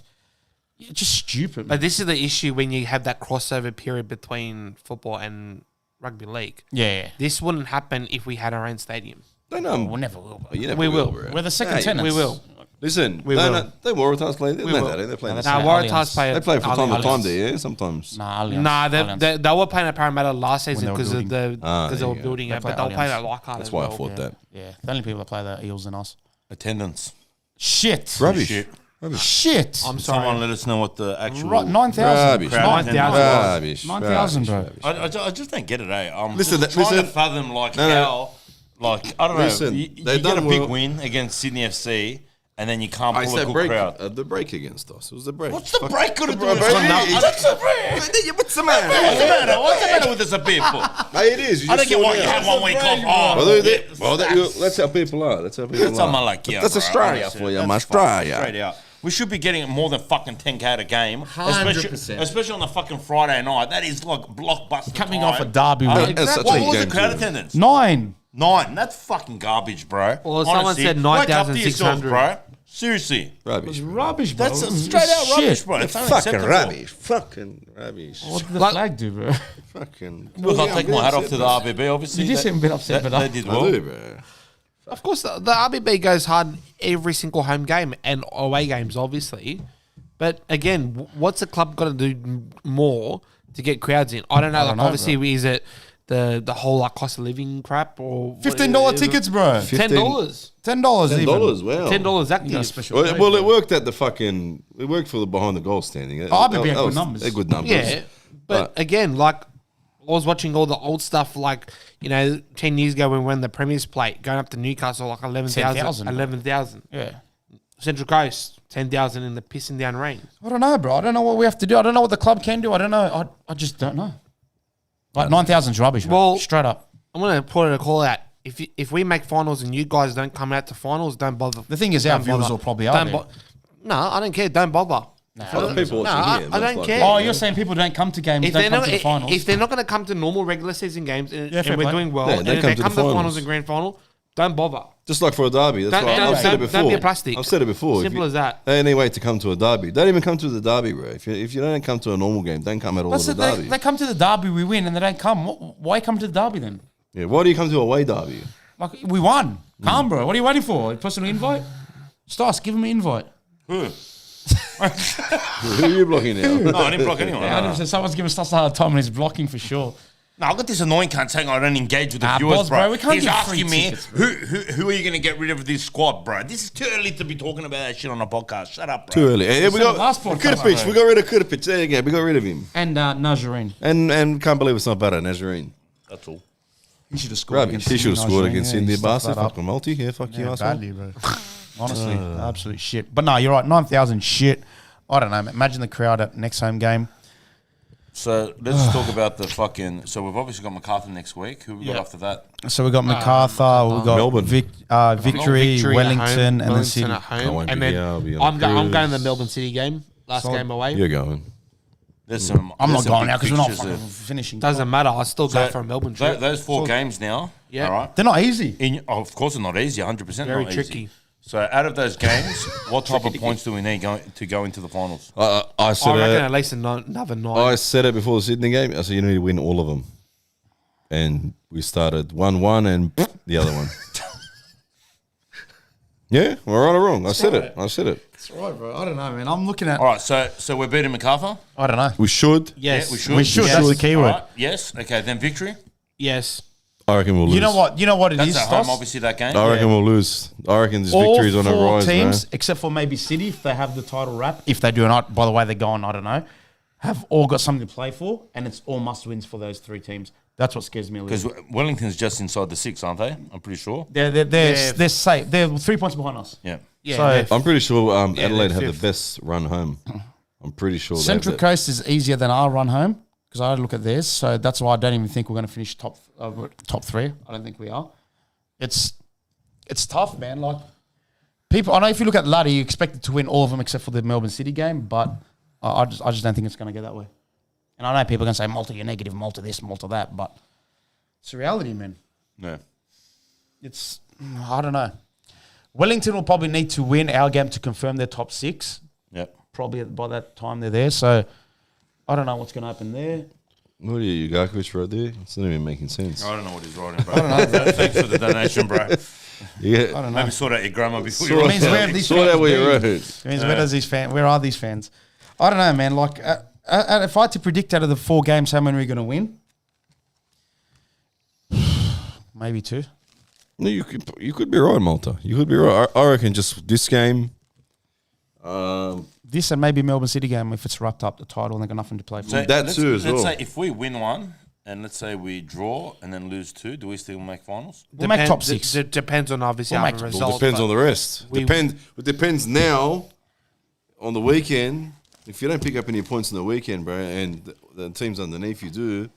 just stupid. But this is the issue when you have that crossover period between football and rugby league. yeah, This wouldn't happen if we had our own stadium. They know. we never will. Bro. You never We will. bro. We're the second Nah, tenants. We will. Listen, We will. they Waratahs play. They will. They play. No, this. that's Now, not Waratahs Allianz. play. They play from time to Allianz. time there, yeah, sometimes. Nah, Allianz. Nah, Allianz. they were playing at Parramatta last season they were because of building. because they were yeah. building They it, play but they'll play Allianz. at Leichhardt That's as why I well. thought that. Yeah, the only people that play the Eels and us. Attendance. Shit. Rubbish. Shit. Shit. I'm Someone sorry. let us know what the actual. Right, 9,000. Rubbish. Crowd 9,000. Rubbish. 9,000, bro. I just don't get it, eh? I'm Listen, just trying to listen. fathom like No, no. how, like I don't Listen, know. You they get a done big well. win against Sydney FC, and then you can't I pull a said good break. crowd. The break against us. It was the break. What's the break going to do? break. What's the break? What's the matter? What's the matter? What's the matter with this a bit for? Hey, it is. You I don't just get saw why it you now. have 1 week off. Well, that's how people are. That's how people are. Something like yeah, That's bro, Australia honestly, for you, that's Australia. fucking Straight out. We should be getting more than fucking 10K at a game, 100%. especially on the fucking Friday night. That is like blockbuster. Coming time. off a derby. That's win. such What a was the game crowd too. attendance? 9. 9. That's fucking garbage, bro. Well, someone Honestly, said wake up to yourself, 9,600. bro. Seriously. Rubbish. Rubbish, bro. That's straight out Shit. rubbish, bro. It's Fucking unacceptable. rubbish. Fucking rubbish. What did the Like- flag do, bro? Fucking. Look, I'll take my hat off to the RBB, obviously. You did seem a bit upset, but they did I well. do, bro. Of course, the RBB goes hard every single home game and away games, obviously. But again, what's the club got to do more to get crowds in? I don't know. don't know, Obviously, is it the whole like cost of living crap or $15 tickets, bro. $10? $10 even. $10, wow. $10 active. You got a special rate, Well, bro. it worked at the fucking. It worked for the behind the goal standing. RBB had good numbers. They're good numbers. Yeah, but again, like I was watching all the old stuff, like 10 years ago when we won the Premier's Plate, going up to Newcastle like 11,000. 10,000. 11,000. Yeah. Central Coast 10,000 in the pissing down rain. I don't know, bro. I don't know what we have to do. I don't know what the club can do. I don't know. I just don't know. Like 9,000's rubbish, bro. Well- Straight up. I'm gonna put a call out. if we make finals and you guys don't come out to finals, don't bother. The thing is, our Don't viewers bother. will probably Don't are there. No, I don't care. Don't bother. Other people watching here. I don't care. Oh, you're saying people don't come to games, If don't they're come not, to the finals. if they're not going to come to normal regular season games and, Yeah, fair and we're play. doing well, Yeah, and they then come they to come the to the finals finals. and grand final, don't bother. Just like for a derby. That's why I've said it before. Don't be a plastic. I've said it before. Simple as that. Any way to come to a derby. Don't even come to the derby, bro. If you don't come to a normal game, don't come at all to the derby. They come to the derby, we win, and they don't come. Why come to the derby then? Yeah, why do you come to a away derby? Like, we won. Come, bro. What are you waiting for? A personal invite? Stas, give him an invite. Who? Who are you blocking now? No, I didn't block anyone. Yeah, 100%. Someone's giving Stas a hard time and he's blocking for sure. No, I've got this annoying cunt saying I don't engage with the Ah, viewers, boss, bro. bro, we can't He's give asking free me, tickets, bro. who are you going to get rid of this squad, bro? This is too early to be talking about that shit on a podcast. Shut up, bro. Too early. Hey, we said got the last podcast, Kudapich. bro. We got rid of Kudapich. There you go. We got rid of him. And Nazarene. And can't believe it's not better, Nazarene. That's all. He should have scored Rubbish. He should have scored against Sydney Bastard. Fuck Fucking multi. Yeah, fuck you, asshole. badly, bro. Honestly, absolute shit. But no, you're right. 9,000 shit. I don't know. Imagine the crowd at next home game. So let's talk about the fucking. So we've obviously got MacArthur next week. Who we got after that? So we got MacArthur, we got Melbourne. Victory, Victory at Wellington, home, and then Wellington City. at home. I won't And be then here, I'll be on I'm, the I'm going to cruise. the Melbourne City game, last Solid. game away. You're going. There's some. I'm there's not some going big now because we're not fixtures fucking there. finishing. Doesn't matter. I still go So for a Melbourne trip. Those four games now. Yeah. All right. They're not easy. Of course, they're not easy. 100% Very not tricky. easy. So out of those games, what type of points do we need to go into the finals? I I said reckon it. at least another 9. I said it before the Sydney game. I said you need to win all of them, and we started 1-1 and the other one. Yeah, we're right or wrong. I said it. I said it. That's right, bro. I don't know, man. I'm looking at. All right. So we're beating MacArthur. I don't know. We should. Yes. Yeah, we should. We should. Yes. That's the key All word. right. Yes. Okay. Then victory. Yes. I reckon we'll lose. You know what? You know what it That's is, at home, Stas? obviously. That game. I reckon we'll lose. I reckon this All victory's on a four rise, teams, man. except for maybe City, if they have the title wrap. If they do or not, by the way they're going, I don't know. Have all got something to play for, and it's all must-wins for those three teams. That's what scares me a little. Because Wellington's just inside the 6, aren't they? I'm pretty sure. They're safe. They're 3 points behind us. Yeah. Yeah. So- they're I'm pretty sure Adelaide they're have the fifth. best run home. I'm pretty sure. Central they have Coast is easier than our run home because I look at theirs. So that's why I don't even think we're going to finish top 3. I don't think we are. It's tough, man. Like people, I know if you look at ladder, you expected to win all of them except for the Melbourne City game, but I just don't think it's going to go that way. And I know people are going to say Malta, you're negative, Malta this, Malta that, but it's a reality, man. No. It's I don't know. Wellington will probably need to win our game to confirm their top 6. Yep. Probably by that time they're there. So I don't know what's going to happen there. What are you, Ugakovic, right there? It's not even making sense. I don't know what he's writing, bro. I don't know. Thanks for the donation, bro. Yeah. Maybe sort out your grammar before Sort you It means write where something. these Sort fans out what you be. wrote. It means where does these fan? Where are these fans? I don't know, man. Like, if I had to predict out of the 4 games how many we're going to win, maybe 2. No, you could be right, Malta. You could be right. I reckon just this game. This and maybe Melbourne City game if it's wrapped up the title and they got nothing to play for. So That too as let's well. say if we win one and let's say we draw and then lose 2, do we still make finals? We'll make top 6. It depends on obviously We'll our make- Well, results. it depends but on the rest. we- It depends now on the weekend. If you don't pick up any points in the weekend, bro, and the teams underneath you do,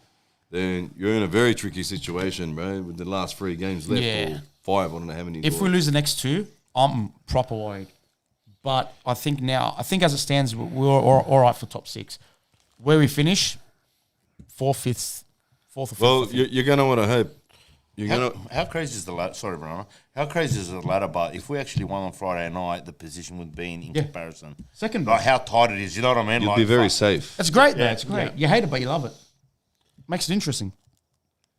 then you're in a very tricky situation, bro. With the last 3 games left, Yeah. or 5, I don't know how many. If we lose the next 2, I'm proper worried. But I think as it stands, we're all right for top 6. Where we finish, 4th, 5th, 4th or 5th. well, you're gonna want to hope. You're gonna. How crazy is the ladder? Sorry, Brianna. How crazy is the ladder? But if we actually won on Friday night, the position would be in comparison. Second, Like how tight it is. You know what I mean? You'll like, be very fuck. safe. it's great, though. It's great. You hate it, but you love it. Makes it interesting.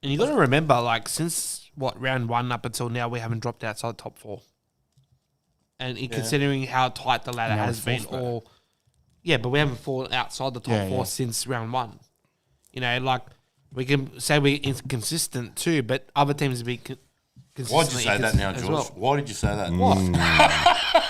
And you got to remember, like since round 1 up until now, we haven't dropped outside top 4. And considering how tight the ladder Now has we're been, fourth, but we haven't fallen outside the top Yeah, 4 yeah. since round 1. You know, like we can say we're inconsistent too, but other teams have been consistent. Why'd you say that now, as George? well. Why did you say that? What?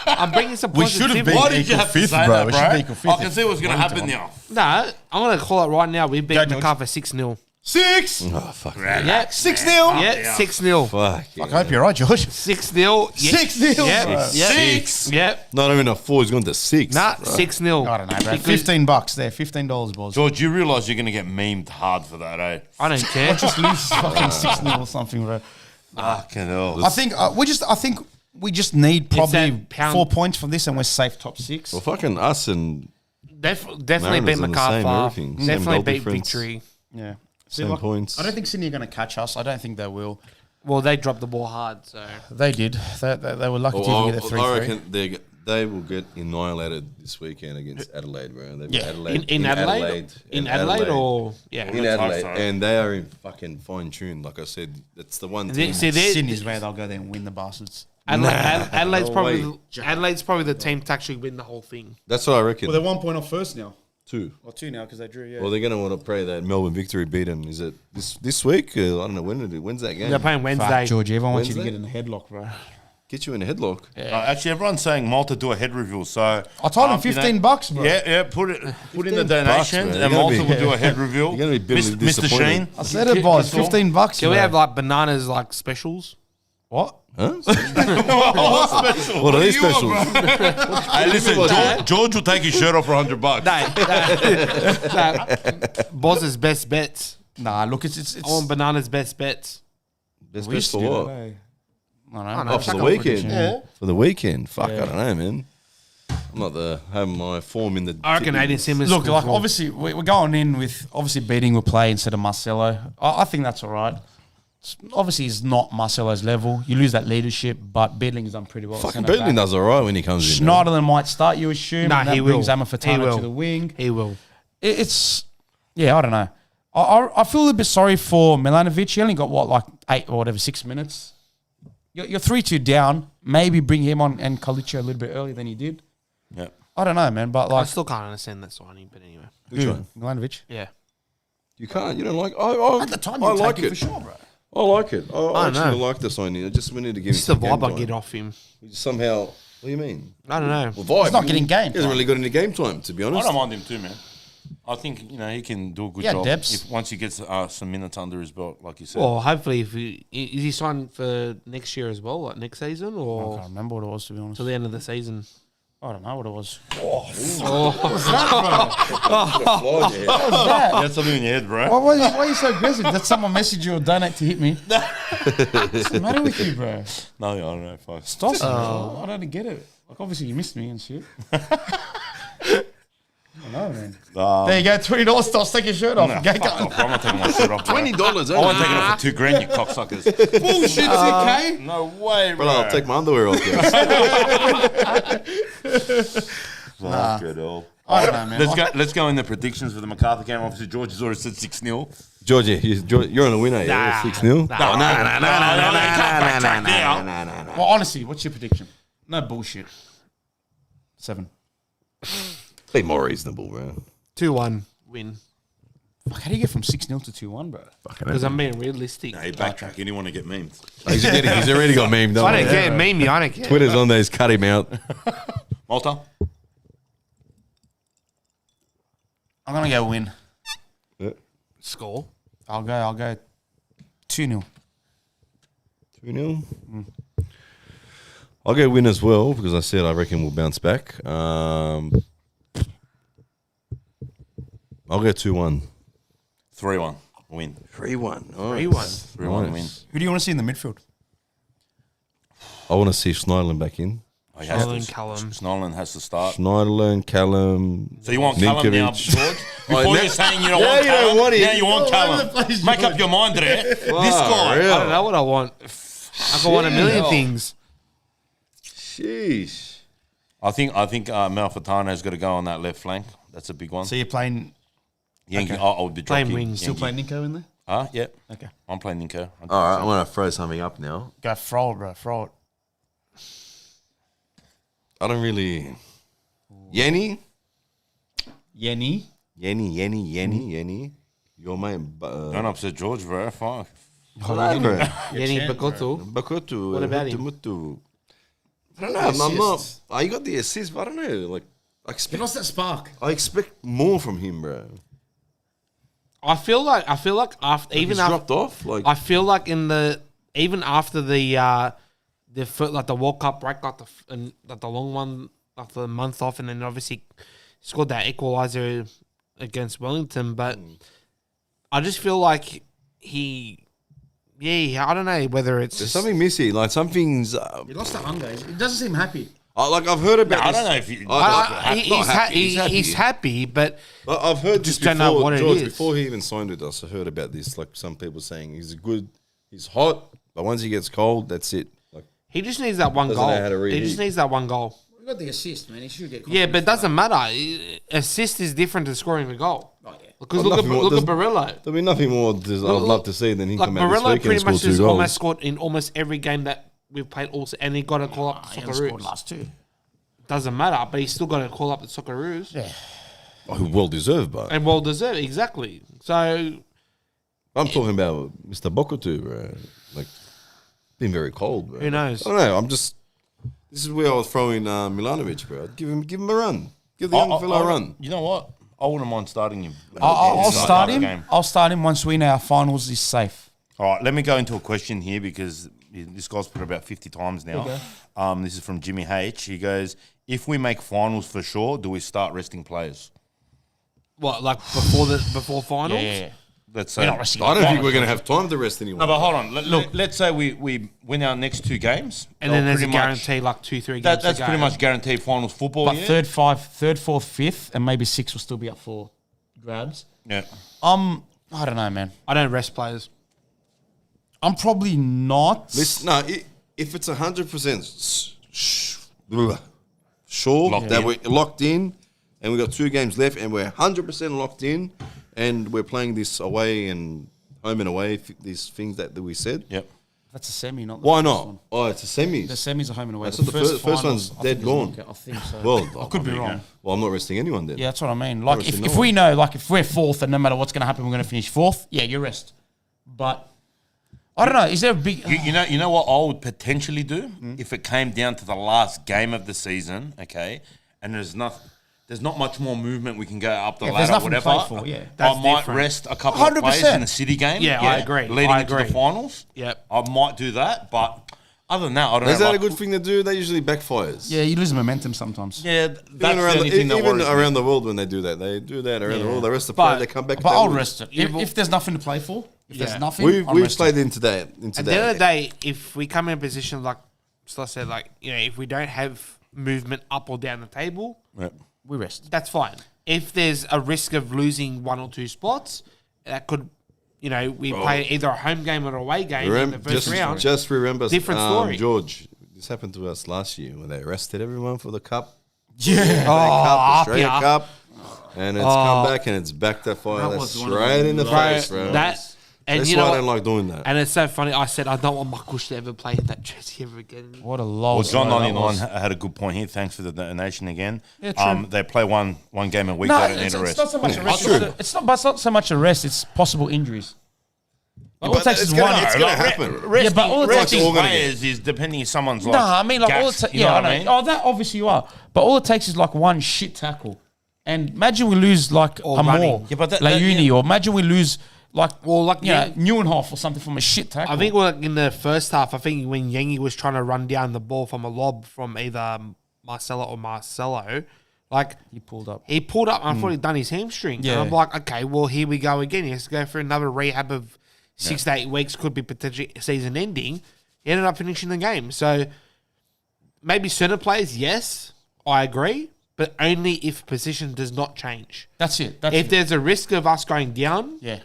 I'm bringing some We should have positivity. been Why did you have to fifth, say bro. that, We bro? should be equal fifth I can see what's going to happen now. No, I'm going to call it right now. We beat Go, George. MacArthur 6-0. 6! Oh fuck. Yeah, 6-0? Yeah, 6-0. Fuck. I hope you're right, George. 6-0. 6-0, bro. Yeah. 6. Yep. Not even a 4. He's gone to 6. Nah, bro. 6-0. I don't know, bro. Because- $15 there. $15, boys. George, you realise you're going to get memed hard for that, eh? I don't care. Just lose fucking 6-0 or something, bro. Fucking hell. I think we just need probably that pound- 4 points from this, and we're safe top 6. Well, fucking us and Definitely beat Mariners on the same MacArthur. everything. Same Definitely goal beat difference. Victory. Yeah, Same points. I don't think Sydney are going to catch us. I don't think they will. Well, they dropped the ball hard, so They did. They were lucky to even get a 3-3. I reckon they will get annihilated this weekend against Adelaide, bro. They've got Adelaide, in Adelaide, in Adelaide, or in Adelaide, and they are in fucking fine tune. Like I said, that's the one team. Sydney's where they'll go there and win the bastards. Adelaide's No probably way. Adelaide's probably the team to actually win the whole thing. That's what I reckon. Well, they're 1 point off first now. 2. Or 2 now because they drew. Yeah. Well, they're going to want to pray that Melbourne Victory beat them. Is it this week? I don't know when's that game. They're playing Wednesday. Fuck, Georgie, everyone wants you to Wednesday? get in a headlock, bro. Get you in a headlock. Actually, everyone's saying Malta do a head reveal. So I told him $15, bro. Yeah, put in the $15, donations, bro. and You're gonna Malta be- will do a head reveal. You're gonna be bitterly Mr. disappointed. Sheen. I said it, boys. $15. Can we bro. have like bananas like specials? What? Huh? What are these specials? Hey, listen, George will take his shirt off for $100. Boss's best bets. Nah, look, it's I want bananas best bets. Best we used best to for do what? that, eh? I don't I know. know. Oh, for Chuck the up weekend. prediction. Yeah. For the weekend. Fuck, I don't know, man. I'm not having my form in the. I reckon tipping. Aiden Simmons. Look, will like fall. obviously we're going in with obviously beating will play instead of Marcelo. I think that's all right. Obviously, it's not Marcelo's level. You lose that leadership, but Bedling's done pretty well. at Fucking centre Bedlin back. does all right when he comes in. man. Schneiderlin might start, you assume. Nah, and that he will. brings He Amafatano will. to the wing. He will. It's yeah, I don't know. I feel a bit sorry for Milanovic. He only got what, like 8 or whatever, 6 minutes. You're 3-2 down. Maybe bring him on and Calicio a little bit earlier than he did. Yep. I don't know, man. But I like still can't understand that signing, but anyway. Which one? Milanovic. Yeah. You can't. You don't like. I At the time, I you like take it. for sure, bro. I like it. I actually know. like the signing. I just we need to get Just the him some vibe I game get time. off him. Somehow. What do you mean? I don't know. Well, vibe. He's not getting game He hasn't time. really got any game time, to be I honest. don't mind him too, man. I think he can do a good Yeah, job depths. once he gets some minutes under his belt, like you said. Well, hopefully, if is he signed for next year as well, like next season, I or can't remember what it was, to be honest. till the end of the season? I don't know what it was. You had something in your head, bro. Why are you so aggressive? Did someone message you or donate to hit me? What's the matter with you, bro? No, I don't know. Fuck. Stop. I don't get it. Like, obviously, you missed me and shit. I know, man. There you go, $20. Stop, take your shirt off. Nah, Go, fuck go. off, bro. I'm not taking my shirt off. bro. $20. I won't take it off for $2,000, you cocksuckers. Bullshit, okay? No way, bro. But I'll take my underwear off. Guys. Fuck it all. I don't know, man. Let's go in the predictions for the MacArthher game. Obviously, George has already said 6-0. Georgia, you're on a winner. Yeah, 6-0. Well, honestly, what's your prediction? No bullshit. 7. Be more reasonable, bro. 2-1 win. Fuck, how do you get from 6-0 to 2-1, bro? Because I'm being realistic. Hey, backtrack. You didn't want to get memes. He's already got memed. I don't care. Meme I don't care. Twitter's on those. Cut him out. Malta? I'm going to go win. Score. I'll go 2-0. 2-0. I'll go win as well because I said I reckon we'll bounce back. I'll go 2-1. 3-1. Win. 3-1. 3-1. 3-1 win. Who do you want to see in the midfield? I want to see Schneiderlin back in. Oh, he has Schneiderlin, to- Callum. Schneiderlin has to start. Schneiderlin, Callum. So you want Callum now, Ninkovic. George? Before now- you're saying you don't now want you don't Callum, want him. now you want All over Callum. the place, Make up George. your mind there. This guy. real. I don't know what I want. I can want a million things. Sheesh. I think Malfitano's got to go on that left flank. That's a big one. So you're playing, Yankee, okay. I would be Playing dropping. wings. still playing Nico in there? Yeah. Okay. I'm playing Ninko. All right, I'm going to throw something up now. Go throw it, bro. Throw it. I don't really... Yenny? Yenny. Yenny. Your mate... Don't upset George, bro. Fuck. Whatever. Yenny Bakoto. Bakutu. What about him? Mutu. I don't know. I'm not... Oh, you got the assist, but I don't know. Like, I He expect... lost that spark. I expect more from him, bro. I feel like after He's even after dropped off. Like, I feel like even after the World Cup break, like the long one, after the month off, and then obviously scored that equaliser against Wellington. But I just feel like he Yeah, I don't know whether it's There's something missing. Like something's. He lost the hunger. It doesn't seem happy. Like I've heard about. I this. don't know if you. he's happy, but I've heard just this don't before, know what it George, is. before he even signed with us. I heard about this. Like some people saying he's hot, but once he gets cold, that's it. Like he just needs that one Doesn't goal. know how to read He just heat. needs that one goal. We got the assist, man. He should get. Yeah, but it doesn't matter. Assist is different to scoring the goal. Oh yeah. Because Well, look nothing more- at Barillo. There'll be nothing more I'd love to see than he Like come out this Barillo weekend pretty and score much 2 has goals. almost scored in almost every game that we've played. Also, and he got to call up the He only scored Socceroos. last 2. Doesn't matter, but he's still got to call up the Socceroos. Yeah. Oh, well deserved, but And well deserved, exactly. So I'm talking about Mr. Bokutu, bro. Like, been very cold, bro. Who knows? I don't know. This is where I was throwing Milanovic, bro. I'd give him a run. Give the young fella a run. You know what? I wouldn't mind starting him. I'll start him. Game. I'll start him once we know our finals is safe. All right, let me go into a question here because this guy's put it about 50 times now. Okay. This is from Jimmy H. He goes, if we make finals for sure, do we start resting players? what, like before finals? Yeah. Let's We're say. not resting I don't think finals. we're going to have time to rest anyone. No, but hold on. Let's say we win our next 2 games. And then there's a pretty much- guarantee like 2-3 games. That's to go. pretty much guaranteed finals football. But yeah? third, fourth, fifth, and maybe 6 will still be up for grabs. Yeah. I don't know, man. I don't rest players. I'm probably not. If it's 100% sure Locked that in. we're locked in and we've got 2 games left and we're 100% locked in and we're playing this away and home and away, these things that we said, Yep. That's a semi, not the why first not? one. Oh, it's a semis. The semis are home and away. That's what the first finals, one's I think dead is gone. knockout. I think so. Well, I could be wrong. Well, I'm not resting anyone then. Yeah, that's what I mean. Like, Obviously if no we one. know, like, if we're fourth and no matter what's going to happen, we're going to finish fourth, yeah, you rest. But, I don't know. Is there a big... You know what I would potentially do if it came down to the last game of the season, okay, and there's not much more movement we can go up the Yeah, there's ladder or nothing to whatever. play for, yeah. That's I might different. rest a couple of players 100%. in the City game. Yeah, I agree. Leading I into agree. the finals. Yep. I might do that, but other than that, I don't know. Is that like- a good thing to do? That usually backfires. Yeah, you lose momentum sometimes. Yeah, that's Even the only thing that even worries me. around the world when they do that. They do that around the world. The rest of the But- play, they come back. But they I'll win. rest it. If there's nothing to play for, if Yeah. there's nothing, We've I'm we've resting. played into that. At the end of the day, if we come in a position like Stella said, like, you know, if we don't have movement up or down the table, Yep. We rest. that's fine. If there's a risk of losing 1 or 2 spots, that could, you know, we play either a home game or an away game in the first round. Just remember, Different story. George. This happened to us last year when they arrested everyone for the cup. Yeah. Australia yeah. Cup, and it's come back and it's back to fire. That That's was one of straight the in the lowest face, bro. And That's you why know, I don't like doing that. and it's so funny. I said I don't want Marcus to ever play in that jersey ever again. What a Well, loss. John that 99 was. had a good point here. Thanks for the donation again. Yeah, true. They play one game a week. No, they don't need it's a rest. not so much a rest. True. It's not so much a rest. It's possible injuries. All it But takes it's is gonna- one. it's gonna happen. Resting, but all it takes resting is- players is depending if someone's like. No, I mean, like, all it gassed, takes. you know Yeah, I what know. I mean? Oh, that obviously you are. But all it takes is like one shit tackle. And imagine we lose like Or a running. more. Yeah, but that- like that- uni, or imagine we lose like, Yang- Neuenhoff or something from a shit tackle. I think like in the first half, I think when Yangi was trying to run down the ball from a lob from either Marcelo or Marcelo, like he pulled up. he pulled up and unfortunately done his hamstring. Yeah. And I'm like, okay, well, here we go again. He has to go for another rehab of 6 to 8 weeks, could be potentially season ending. He ended up finishing the game. So maybe certain players, yes, I agree, but only if position does not change. That's it. That's If it. there's a risk of us going down, Yeah.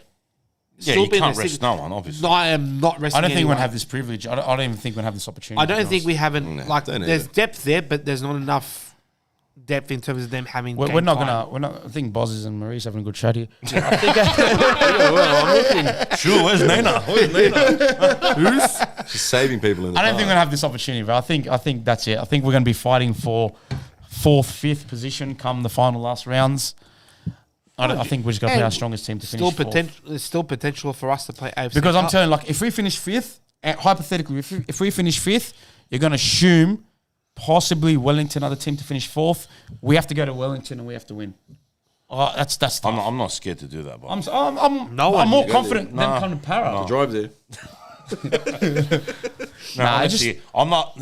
Yeah, still you being can't a rest six- no one, obviously. No, I am not resting I don't think anyone. we'll have this privilege. I don't even think we'll have this opportunity. I to don't be think we honest. haven't No, like don't there's either. depth there, but there's not enough depth in terms of them having. We're game not time. gonna. We're not. I think Boz's and Maurice having a good chat here. Sure, where's Nina? Where's Nina? Just saving people in the I don't think we're past. gonna have this opportunity, but I think that's it. I think we're gonna be fighting for 4th, 5th position come the final last rounds. I think we're just gonna play our strongest team to Still finish 4th. potential. There's still potential for us to play AFC Because I'm Cup. telling you, like, if we finish 5th, hypothetically, if we finish 5th, you're gonna assume possibly Wellington, other team to finish 4th. We have to go to Wellington and we have to win. That's tough. I'm not scared to do that, but I'm more confident than coming to Para. Drive there. no, Nah, honestly, I'm not.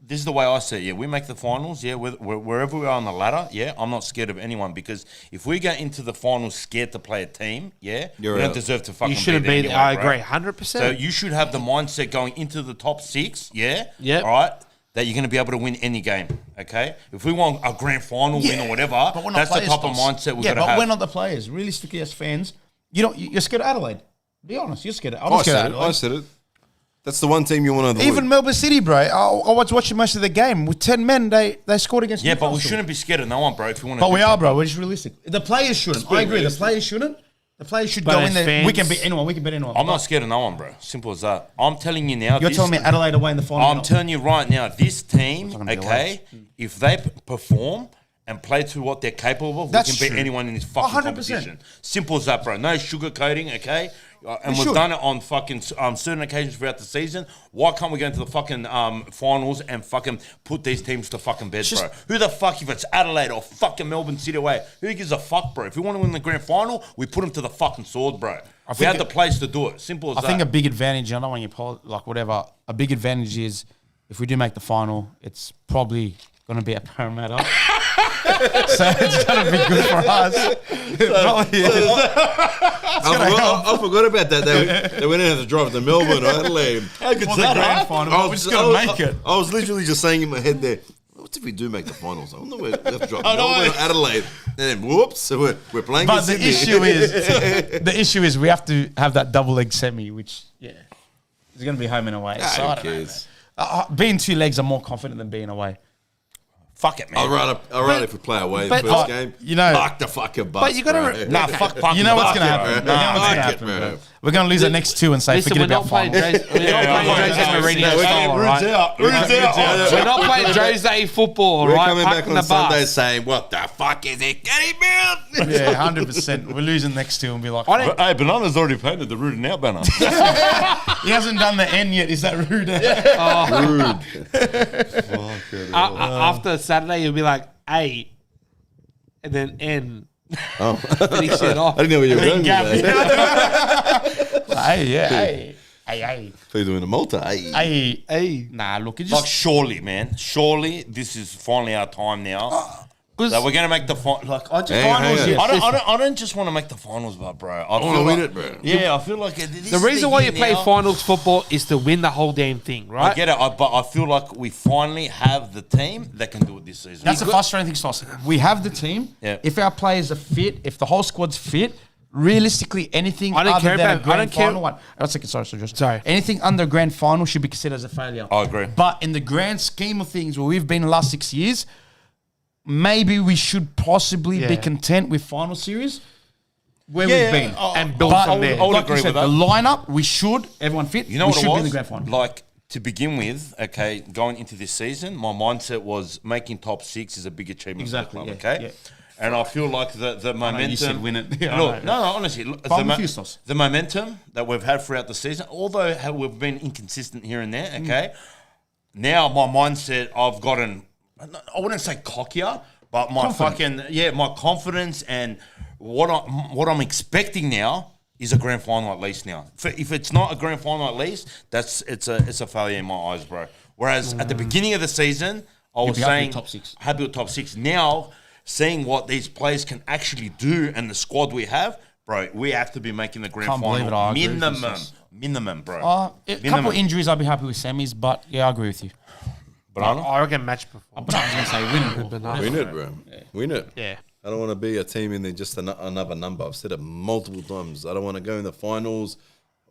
this is the way I see it. Yeah, we make the finals. Yeah, wherever we are on the ladder. Yeah, I'm not scared of anyone because if we go into the finals scared to play a team, yeah, we don't deserve to fucking. You shouldn't be. There Anyway, I agree, 100%. So you should have the mindset going into the top 6. Yeah, yeah, all right. That you're going to be able to win any game, okay? If we want a grand final win or whatever, that's the type of mindset we've got to have. Yeah, but we're not the players. Realistically, as fans, you're scared of Adelaide. Be honest, you're scared of Adelaide. I'm scared of Adelaide. I said it. That's the one team you want to avoid. Even Melbourne City, bro. I was watching most of the game. With 10 men, they scored against Newcastle. But we shouldn't be scared of no one, bro. If you want to but we are, bro. We're just realistic. The players shouldn't. I agree. The players shouldn't. The players should go in there. Fans, we can beat anyone. We can beat anyone. I'm not scared of no one, bro. Simple as that. I'm telling you now. You're telling me Adelaide away in the final. I'm telling you right now, this team, okay, if they perform and play to what they're capable of, we can beat anyone in this fucking 100%. Competition. Simple as that, bro. No sugarcoating, okay? And we've done it on fucking certain occasions throughout the season. Why can't we go into the fucking finals and fucking put these teams to fucking bed, bro? Who the fuck, if it's Adelaide or fucking Melbourne City away, who gives a fuck, bro? If we want to win the grand final, we put them to the fucking sword, bro. We had the place to do it. Simple as that. I think a big advantage, I don't want you like whatever, a big advantage is if we do make the final, it's probably going to be at Parramatta. So it's going to be good for us. I forgot about that. They went out to drive to Melbourne or Adelaide. How good's that, grand final? We're just going to make it. I was literally just saying in my head there, what if we do make the finals? I wonder where we have to drive Melbourne or Adelaide. And then whoops, so we're playing. But the issue is we have to have that double leg semi, which is going to be home and away. So who cares? Being 2 legs, I'm more confident than being away. Fuck it, man. I'd rather if we play away the first game. Fuck the fucking bus. But you got to fuck. You know what's going to happen. Bro. We're going to lose the next 2 and say forget about finals. We're not playing Jose football, right? We're coming back on Sunday saying, "What the fuck is it? Get him out!" Yeah, 100%. We're losing next 2 and be like, "Hey, Banana's already painted the rude and out banner." He hasn't done the N yet. Is that rude? Rude. After Saturday, you'll be like A, and then N. Oh, finish it off. I didn't know where you were going with that. Hey. So you're doing a Malta, Hey. Nah, look, it's just... Like, surely, man. Surely, this is finally our time now. That we're going to make the finals. I don't just want to make the finals, bro. I want to win it, bro. Yeah, I feel like the reason why you play finals football is to win the whole damn thing, right? I get it, but I feel like we finally have the team that can do it this season. That's the frustrating thing, Sauce. We have the team. Yeah. If our players are fit, if the whole squad's fit, realistically, anything other than a grand final... Sorry. Anything under a grand final should be considered as a failure. I agree. But in the grand scheme of things, where we've been the last 6 years... Maybe we should possibly be content with final series where we've been and build from there. I would agree with that. The lineup, we should, everyone fit. You know we what should it was? Be in the grand final. Like, to begin with, okay, going into this season, my mindset was making top 6 is a big achievement for the club, okay? Yeah. And I feel like the momentum... you said win it. Honestly, the momentum that we've had throughout the season, although we've been inconsistent here and there, okay? Now my mindset, I've gotten... I wouldn't say cockier, but my my confidence and what I'm expecting now is a grand final at least now. If it's not a grand final at least, it's a failure in my eyes, bro. Whereas at the beginning of the season, I was saying happy with top 6. Now, seeing what these players can actually do and the squad we have, bro, we have to be making the grand final minimum, bro. A couple of injuries, I'd be happy with semis, but yeah, I agree with you. I reckon match performance. But I was going to say win it, bro. Yeah. Win it. Yeah. I don't want to be a team and then just another number. I've said it multiple times. I don't want to go in the finals.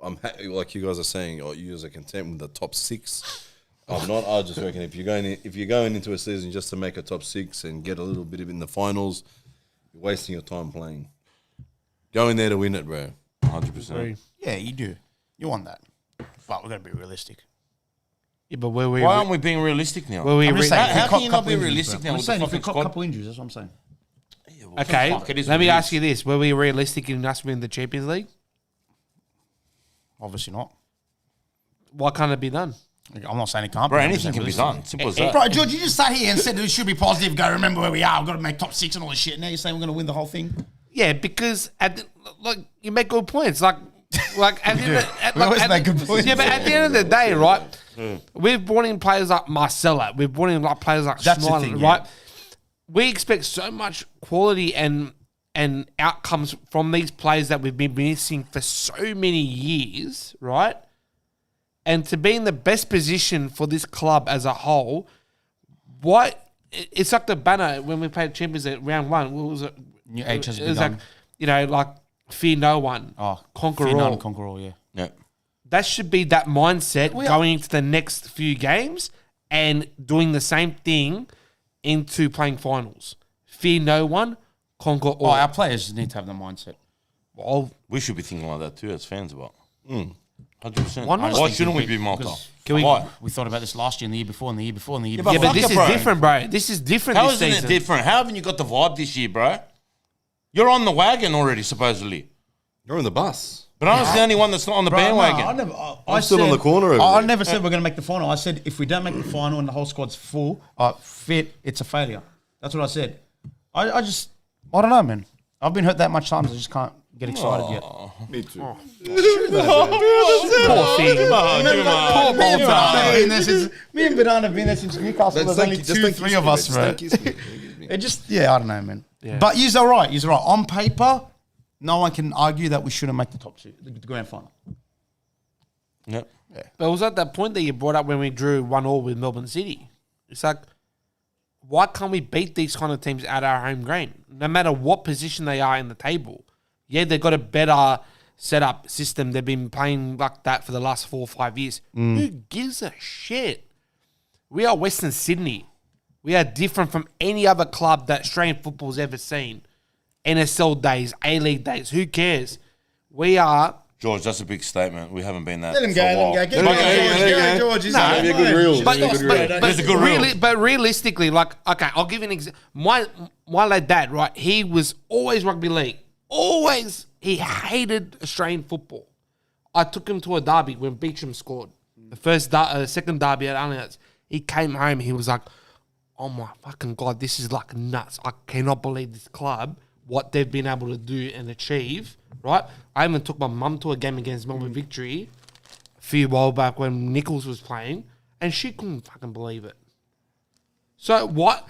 I'm happy, like you guys are saying, you guys are content with the top 6. I'm not. I just reckon if you're going into a season just to make a top 6 and get a little bit of in the finals, you're wasting your time playing. Go in there to win it, bro. 100%. Yeah, you do. You want that. But we're going to be realistic. Yeah, but why aren't we being realistic now? How can you not be realistic now? I'm saying if we got a couple injuries, that's what I'm saying. Okay, let me ask you this. Were we realistic in us winning the Champions League? Obviously not. Why can't it be done? I'm not saying it can't be. Bro, anything can be done. Simple as that. Bro, George, you just sat here and said it should be positive. Go, remember where we are. We've got to make top 6 and all this shit. Now you're saying we're going to win the whole thing? Yeah, because you make good points. Like, Like, at the end of, We always make good points. Yeah, but at the end of the day, right, we've brought in players like Marcella. We've brought in like players like That's the Schneider, thing, right? We expect so much quality and outcomes from these players that we've been missing for so many years, right? And to be in the best position for this club as a whole, it's like the banner when we played Champions at round one. What was it? New age has It was like, like fear no one, conquer fear all. none, conquer all, yeah. Yeah. That should be that mindset going into the next few games and doing the same thing into playing finals. Fear no one, conquer all. Our players need to have the mindset. Well, We should be thinking like that too as fans about. 100%. Why not? Why shouldn't we be Malta? Why? We thought about this last year and the year before and the year before and the year but before. Yeah, but fuck this it, bro. is different, bro. This is different How this isn't season. it different? How haven't you got the vibe this year, bro? You're on the wagon already, supposedly. You're on the bus. But I'm the only one that's not on the bandwagon. I'm still on the corner over I there. never said we're going to make the final. I said if we don't make the final and the whole squad's full, fit, it's a failure. That's what I said. I don't know, man. I've been hurt that much times. I just can't get excited yet. Me too. Poor thing. Me and Bernard have been there since Newcastle. There's only three of us, bro. It just, I don't know, man. Yeah. But you're right. You're right. On paper, no one can argue that we shouldn't make the top two, the grand final. Yep. But it was at that point that you brought up when we drew 1-1 with Melbourne City. It's like, why can't we beat these kind of teams at our home ground? No matter what position they are in the table. Yeah, they've got a better setup system. They've been playing like that for the last 4 or 5 years. Who gives a shit? We are Western Sydney. We are different from any other club that Australian football's ever seen. NSL days, A-League days, who cares? We are... George, that's a big statement. We haven't been that Let him for a while. go. Get George. He's That'd be a good reel. There's a good reel. But realistically, like, okay, I'll give you an example. My lad dad, right, he was always rugby league. Always. He hated Australian football. I took him to a derby when Beecham scored. The second derby at ALEAGUE. He came home, he was like, oh my fucking God, this is like nuts. I cannot believe this club, what they've been able to do and achieve, right? I even took my mum to a game against Melbourne Victory a few while back when Nichols was playing, and she couldn't fucking believe it. So what?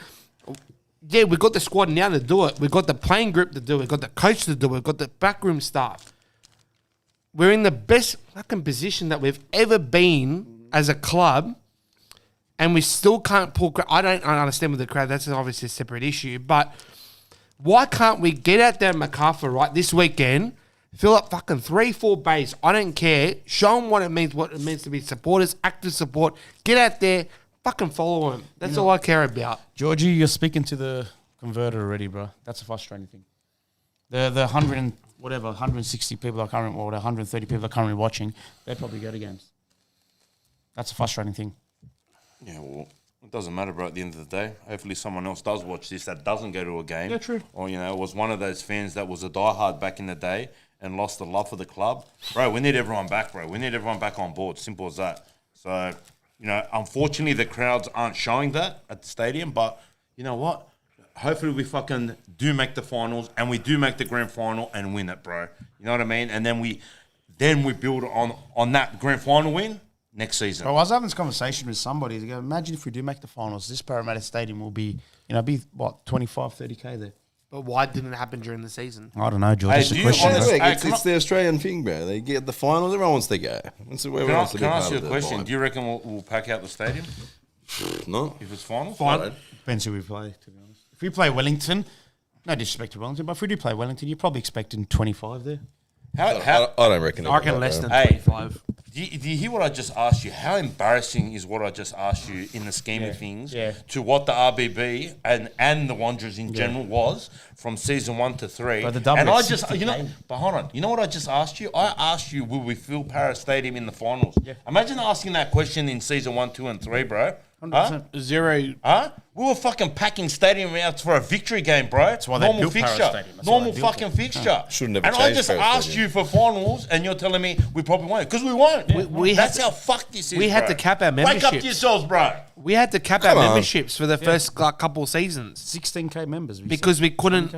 Yeah, we got the squad now to do it. We got the playing group to do it. We got the coach to do it. We got the backroom staff. We're in the best fucking position that we've ever been as a club, and we still can't pull. I don't understand with the crowd. That's obviously a separate issue. But why can't we get out there, MacArthur, right, this weekend, fill up fucking 3-4 bays? I don't care. Show them what it means to be supporters, active support. Get out there, fucking follow them. That's all I care about. Georgie, you're speaking to the converter already, bro. That's a frustrating thing. The 160 people are currently, or the 130 people are currently watching, they probably go to games. That's a frustrating thing. Yeah, well, it doesn't matter, bro, at the end of the day. Hopefully someone else does watch this that doesn't go to a game. Yeah, true. Or, was one of those fans that was a diehard back in the day and lost the love for the club. Bro, we need everyone back, bro. We need everyone back on board. Simple as that. So, unfortunately the crowds aren't showing that at the stadium, but you know what? Hopefully we fucking do make the finals and we do make the grand final and win it, bro. You know what I mean? And then we build on that grand final win next season. Bro, I was having this conversation with somebody. They go, imagine if we do make the finals, this Parramatta Stadium will be, what, 25, 30K there. But why didn't it happen during the season? I don't know, George. Hey, It's do a you question. honestly- bro. It's the Australian thing, bro. They get the finals. Everyone wants to go. Can I ask you a question? Do you reckon we'll pack out the stadium No. if it's final? Fine. Depends who we play, to be honest. If we play Wellington, no disrespect to Wellington, but if we do play Wellington, you're probably expecting 25 there. How, I don't reckon. I reckon less than Hey. 25. do you hear what I just asked you? How embarrassing is what I just asked you in the scheme of things to what the RBB and the Wanderers in general was from season 1 to 3? But the double and I is just, 60K. but hold on. You know what I just asked you? I asked you, will we fill Paris Stadium in the finals? Yeah. Imagine asking that question in season 1, 2, and 3, bro. Huh? 0. Huh? We were fucking packing stadium out for a victory game, bro. That's why they built Paris Stadium. That's why Normal they built fucking it. fixture. Shouldn't have And I changed just Paris asked Stadium. you for finals, and you're telling me we probably won't. Because we won't. That's how fucked this is, we had bro. to cap our Wake up memberships. to yourselves, bro. We had to cap Come our on. memberships for the first couple of seasons 16K members. because we couldn't.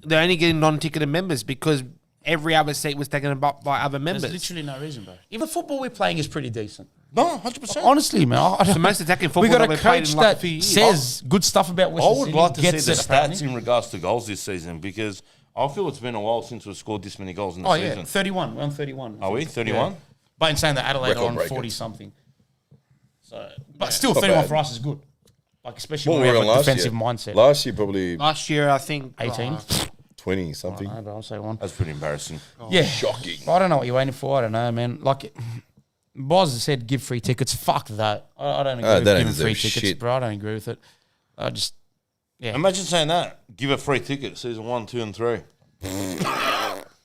They're only getting non-ticketed members because every other seat was taken up by other members. There's literally no reason, bro. Even the football we're playing is pretty decent. No, 100%. Honestly, man. It's the most attacking football We got that a we've played coach in like a that few years. says good stuff about I Western would Sydney. like to see gets the it, stats apparently. in regards to goals this season because I feel it's been a while since we've scored this many goals in the Oh, yeah. season. 31. We're on 31. Are we? 31? Yeah. But in saying that Adelaide Record are on breakers. 40-something. So, but still, Not 31 bad. for us is good. Like, especially What when were we we have on a last year? defensive mindset. Last year, probably Last year, I think 18. 20 something. No, but I'll say one. That's pretty embarrassing. Yeah. Shocking. I don't know what you're waiting for. I don't know, man. Like, Boz said give free tickets. Fuck that. I don't agree Oh, with they don't giving free deserve tickets, shit. bro. I don't agree with it. I just... Yeah. Imagine saying that. Give a free ticket, season 1, 2, and 3.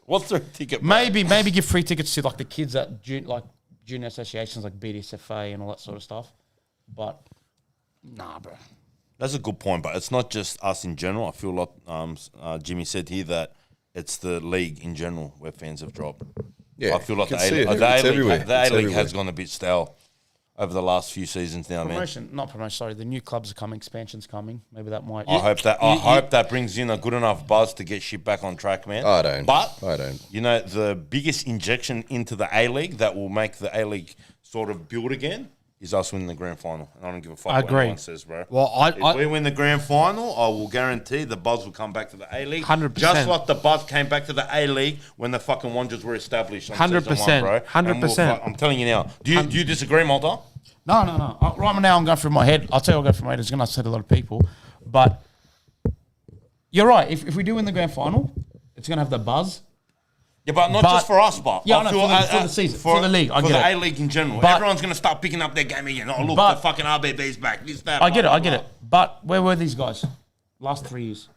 What's the ticket? bro? Maybe give free tickets to, like, the kids at junior associations like BDSFA and all that sort of stuff. But, nah, bro. That's a good point, but it's not just us in general. I feel like Jimmy said here that it's the league in general where fans have dropped. Yeah, I feel like you the can see it. It's A-League everywhere. the It's A-League everywhere. has gone a bit stale over the last few seasons now, man. Not promotion, sorry. The new clubs are coming. Expansion's coming. Maybe that might... I hope that brings in a good enough buzz to get shit back on track, man. I don't. But I don't. you know, the biggest injection into the A-League that will make the A-League sort of build again is us winning the grand final. And I don't give a fuck I what agree. anyone says, bro. Well, If we win the grand final, I will guarantee the buzz will come back to the A-League. 100%. Just like the buzz came back to the A-League when the fucking Wanderers were established. On 100%, season 1, bro. 100%. I'm telling you now. Do you disagree, Malta? No. Right now, I'm going through my head. I'll tell you what I'm going through my head. It's going to upset a lot of people. But you're right. If we do win the grand final, it's going to have the buzz. Yeah, but not But- just for us, but Yeah, I I know, feel, for the season, for the league, I for get the it. A-League in general. But- Everyone's going to start picking up their game again. Oh, look, But- the fucking RBTV's back. This, that, I get it. blah, I get blah, it. But where were these guys? Last 3 years.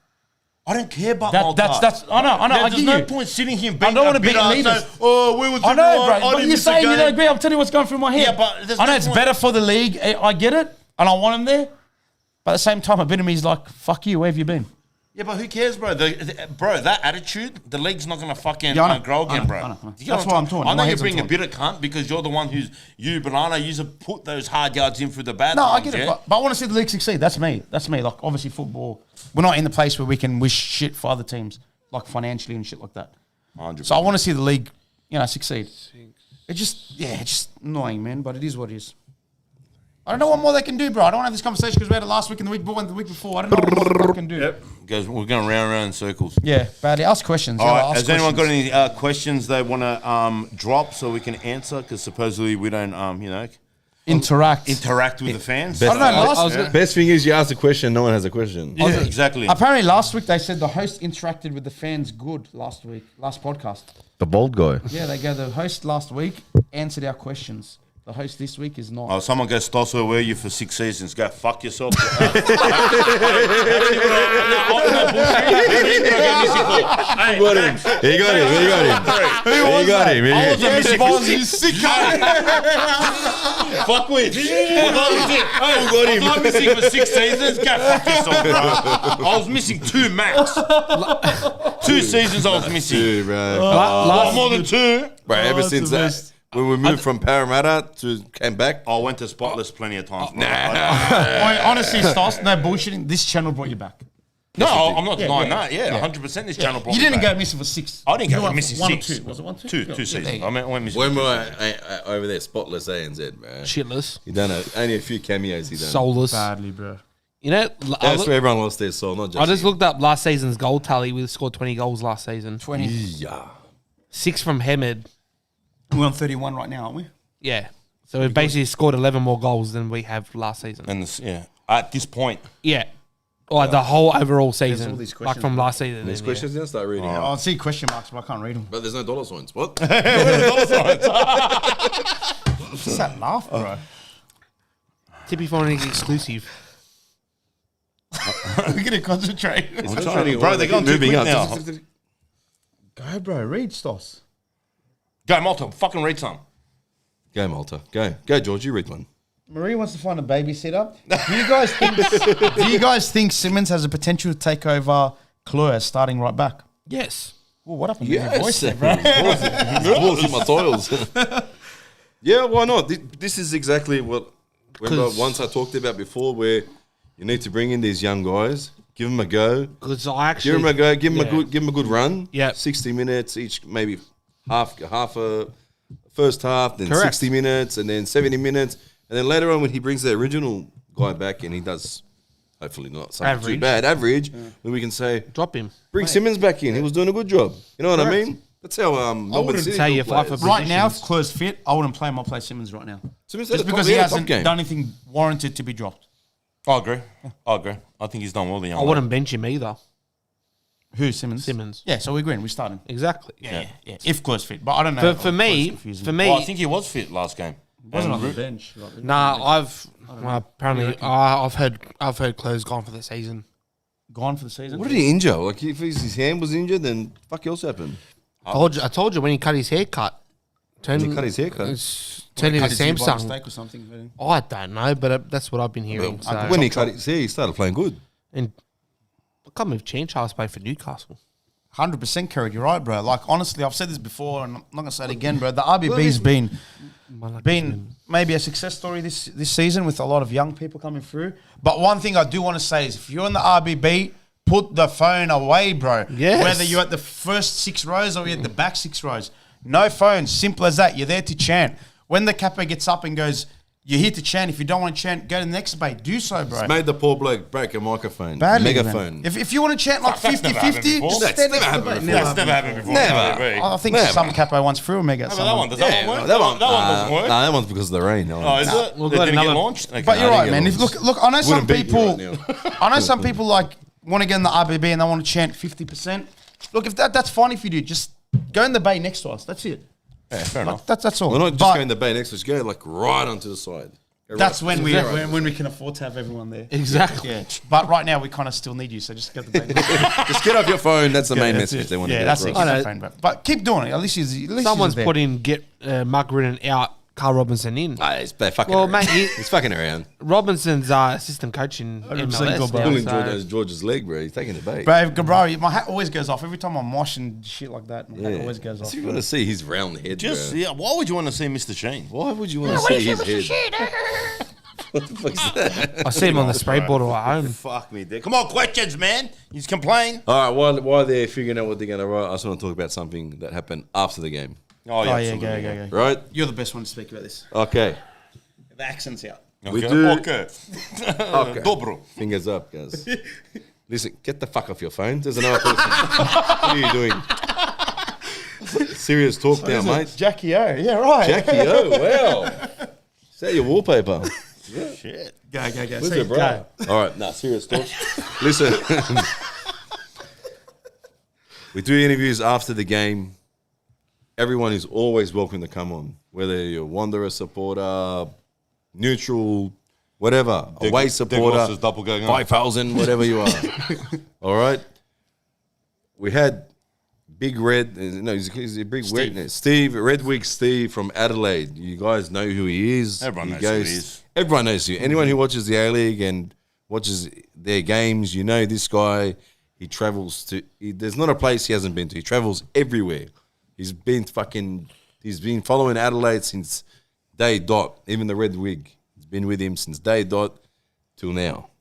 blah. I don't care about That- Malta. that's- I know, I There's get no you. point sitting here I being don't want a to be bitter leaders. saying, oh, we was I know, bro. I But didn't you're miss a saying you game. don't agree. I'm telling you what's going through my head. Yeah, but there's I know no it's point- better for the league. I get it. And I want them there. But at the same time, a bit of me is like, fuck you. Where have you been? Yeah, but who cares, bro? Bro, that attitude, the league's not going to fucking Yeah, I know. grow again, I know, bro. I know. Do you get That's what why I'm torn. I My know you're head's being a torn. bitter cunt because you're the one Banana, you put those hard yards in through the bad No, I times, get it. yeah? But I want to see the league succeed. That's me. Like, obviously, football, we're not in the place where we can wish shit for other teams, like financially and shit like that. 100%. So I want to see the league, succeed. It's just annoying, man, but it is what it is. I don't know what more they can do, bro. I don't want to have this conversation because we had it last week and the week before and the week before. I don't know what more they can do. Guys, we're going round and round in circles. Yeah, badly. Ask questions. All Yeah, right, ask has anyone got questions. any questions they want to drop so we can answer? Because supposedly we don't, Interact. interact with the fans. Best, I don't know, best thing is you ask a question, no one has a question. Yeah, exactly. Apparently last week they said the host interacted with the fans good last podcast. The bold guy. Yeah, they go, the host last week answered our questions. The host this week is not. Oh, someone goes, Stoss, where were you for 6 seasons? Go fuck yourself. He got him. He got him. He got him. He got him. I was a missing for you sick fuck with. I was missing for 6 seasons. Go fuck yourself, bro. I was missing 2 max. 2 seasons I was missing. Dude, bro. More than 2. Bro, ever since that, when we moved from Parramatta to came back, I went to Spotless plenty of times. Bro. Honestly, Stas, no bullshitting. This channel brought you back. No, I'm not denying yeah. that. Yeah, 100% this channel brought You me didn't back. go missing for 6. I didn't You go went missing for 1 or 6. 2. Was it 1, 2? Two Yeah, seasons. there you I went missing. when we were over there, spotless ANZ, man. Shitless. He done only a few cameos. He done. Soulless. Badly, bro. You know, That's where everyone lost their soul, not just. I just you. looked up last season's goal tally. We scored 20 goals last season. 20. Yeah. 6 from Hemed. We're on 31 right now, aren't we? Yeah. So we've basically scored 11 more goals than we have last season. And at this point, Yeah. Or the whole overall season. all these Like questions, from last season. These then, questions, then start reading. I see question marks, but I can't read them. But there's no dollar signs. What? What's that laugh, bro? Yeah. Tippy for anything exclusive. We're going to concentrate. bro, they're going too quick now. Go, bro. Read, Stas. Go, Malta, fucking read some. Go, Malta. Go, George. You read one. Marie wants to find a babysitter. Do you guys think Simmons has a potential to take over Kleur starting right back? Yes. Well, what happened to your voice Yes. there, bro? Balls in my toils. Yeah, why not? This is exactly what remember once I talked about before, where you need to bring in these young guys Give him a go. Because I actually Give him a go. Give him a good run. Yeah. 60 minutes each, maybe half a first half, then Correct. 60 minutes, and then 70 minutes, and then later on when he brings the original guy back and he does, hopefully not something too bad, average, then we can say drop him. bring Simmons back in. He was doing a good job. You know what I mean? That's how Melbourne City say do you fight players. for Right now, if Close fit, I wouldn't play him. I'll play Simmons right now. Simmons Just had a because top- he had a top hasn't game. done anything warranted to be dropped. I agree. I think he's done well. The young I wouldn't bench him either. Who, Simmons? Simmons. Yeah, so we're agreeing. We're starting. Exactly. Yeah. If Close fit. But I don't know. For me, Well, I think he was fit last game. wasn't on the And bench. nah, apparently I've heard Close gone for the season. Gone for the season. What did he injure? Like if his hand was injured, then fuck else happened. I told you when he cut his haircut. When he cut his haircut? Turned into Cut his ear by Samsung. mistake or something. I don't know, but that's what I've been hearing. So. When he cut his hair, he started playing good. And I can't believe Chan Charles played for Newcastle. 100% Kerry, you're right, bro. Like, honestly, I've said this before, and I'm not going to say it again, bro. The RBB's been maybe a success story this season with a lot of young people coming through. But one thing I do want to say is if you're in the RBB, put the phone away, bro. Yes. Whether you're at the first 6 rows or you're at the back 6 rows. No phones. Simple as that. You're there to chant. When the capper gets up and goes, you're here to chant. If you don't want to chant, go to the next bay. Do so, bro. It's made the poor bloke break a microphone. Badly, Megaphone. man. If you want to chant like That's never 50-50, happened before. just That's stand never next to the happened bay. before. That's never happened before. Never. I think Never. some capo once threw a mega. No, but that one, does that one work? that one doesn't work. No, that one's because of the rain. Oh, is it? We'll They go didn't get another- launched? Okay. But you're I right, think man. it If, was- look, I know some Wouldn't beat you people. right I know some people like want to get in the RBB and they want to chant 50%. Look, if that's fine if you do, just go in the bay next to us. That's it. Yeah, fair enough. That's all. We're not just But going the bay next, just go like right onto the side. Go that's right- when we can afford to have everyone there. Exactly. Yeah. But right now we kind of still need you, so just get the bay. Just get off your phone. That's the main That's message it. they want to Yeah, get that's it. across. Get I the know. phone, but keep doing it. At least Someone's there. put in get Mark Ridden out, Carl Robinson in. They're fucking Well, around. mate, he's fucking around. Robinson's assistant coach in 100% MLS good, bro. now, Pulling so- George's leg, bro. He's taking the bait. Bro, my hat always goes off every time I'm washing shit like that. My hat always goes off. So you want to see his round head, Just, bro. yeah, why would you want to see Mr. Sheen? Why would you want to see his head? What the fuck's that? I see him on the spray bottle at home. Fuck me, there. Come on, questions, man. You just complain. All right, while they're figuring out what they're going to write, I just want to talk about something that happened after the game. Oh, Oh yeah, absolutely. go. Right? You're the best one to speak about this. Okay. The accent's out. We Okay. do- Okay. Okay. Dobro. Fingers up, guys. Listen, get the fuck off your phone. There's another person. What are you doing? Serious talk now, mate. Jackie O. Yeah, right. Jackie, oh, wow. Is that your wallpaper? Shit. Go. Where's See, your bra? All right, serious talk. Listen. We do interviews after the game. Everyone is always welcome to come on, whether you're a Wanderer supporter, neutral, whatever, away supporter, Douglas's doppelganger. 5,000, whatever you are. All right? We had Big Red, no, he's a big Red. Steve, Redwig Steve from Adelaide. You guys know who he is. Everyone knows who he is. Everyone knows who. Anyone who watches the A-League and watches their games, you know this guy. He travels to. There's not a place he hasn't been to. He travels everywhere. He's been following Adelaide since day dot. Even the red wig. He's been with him since day dot till now.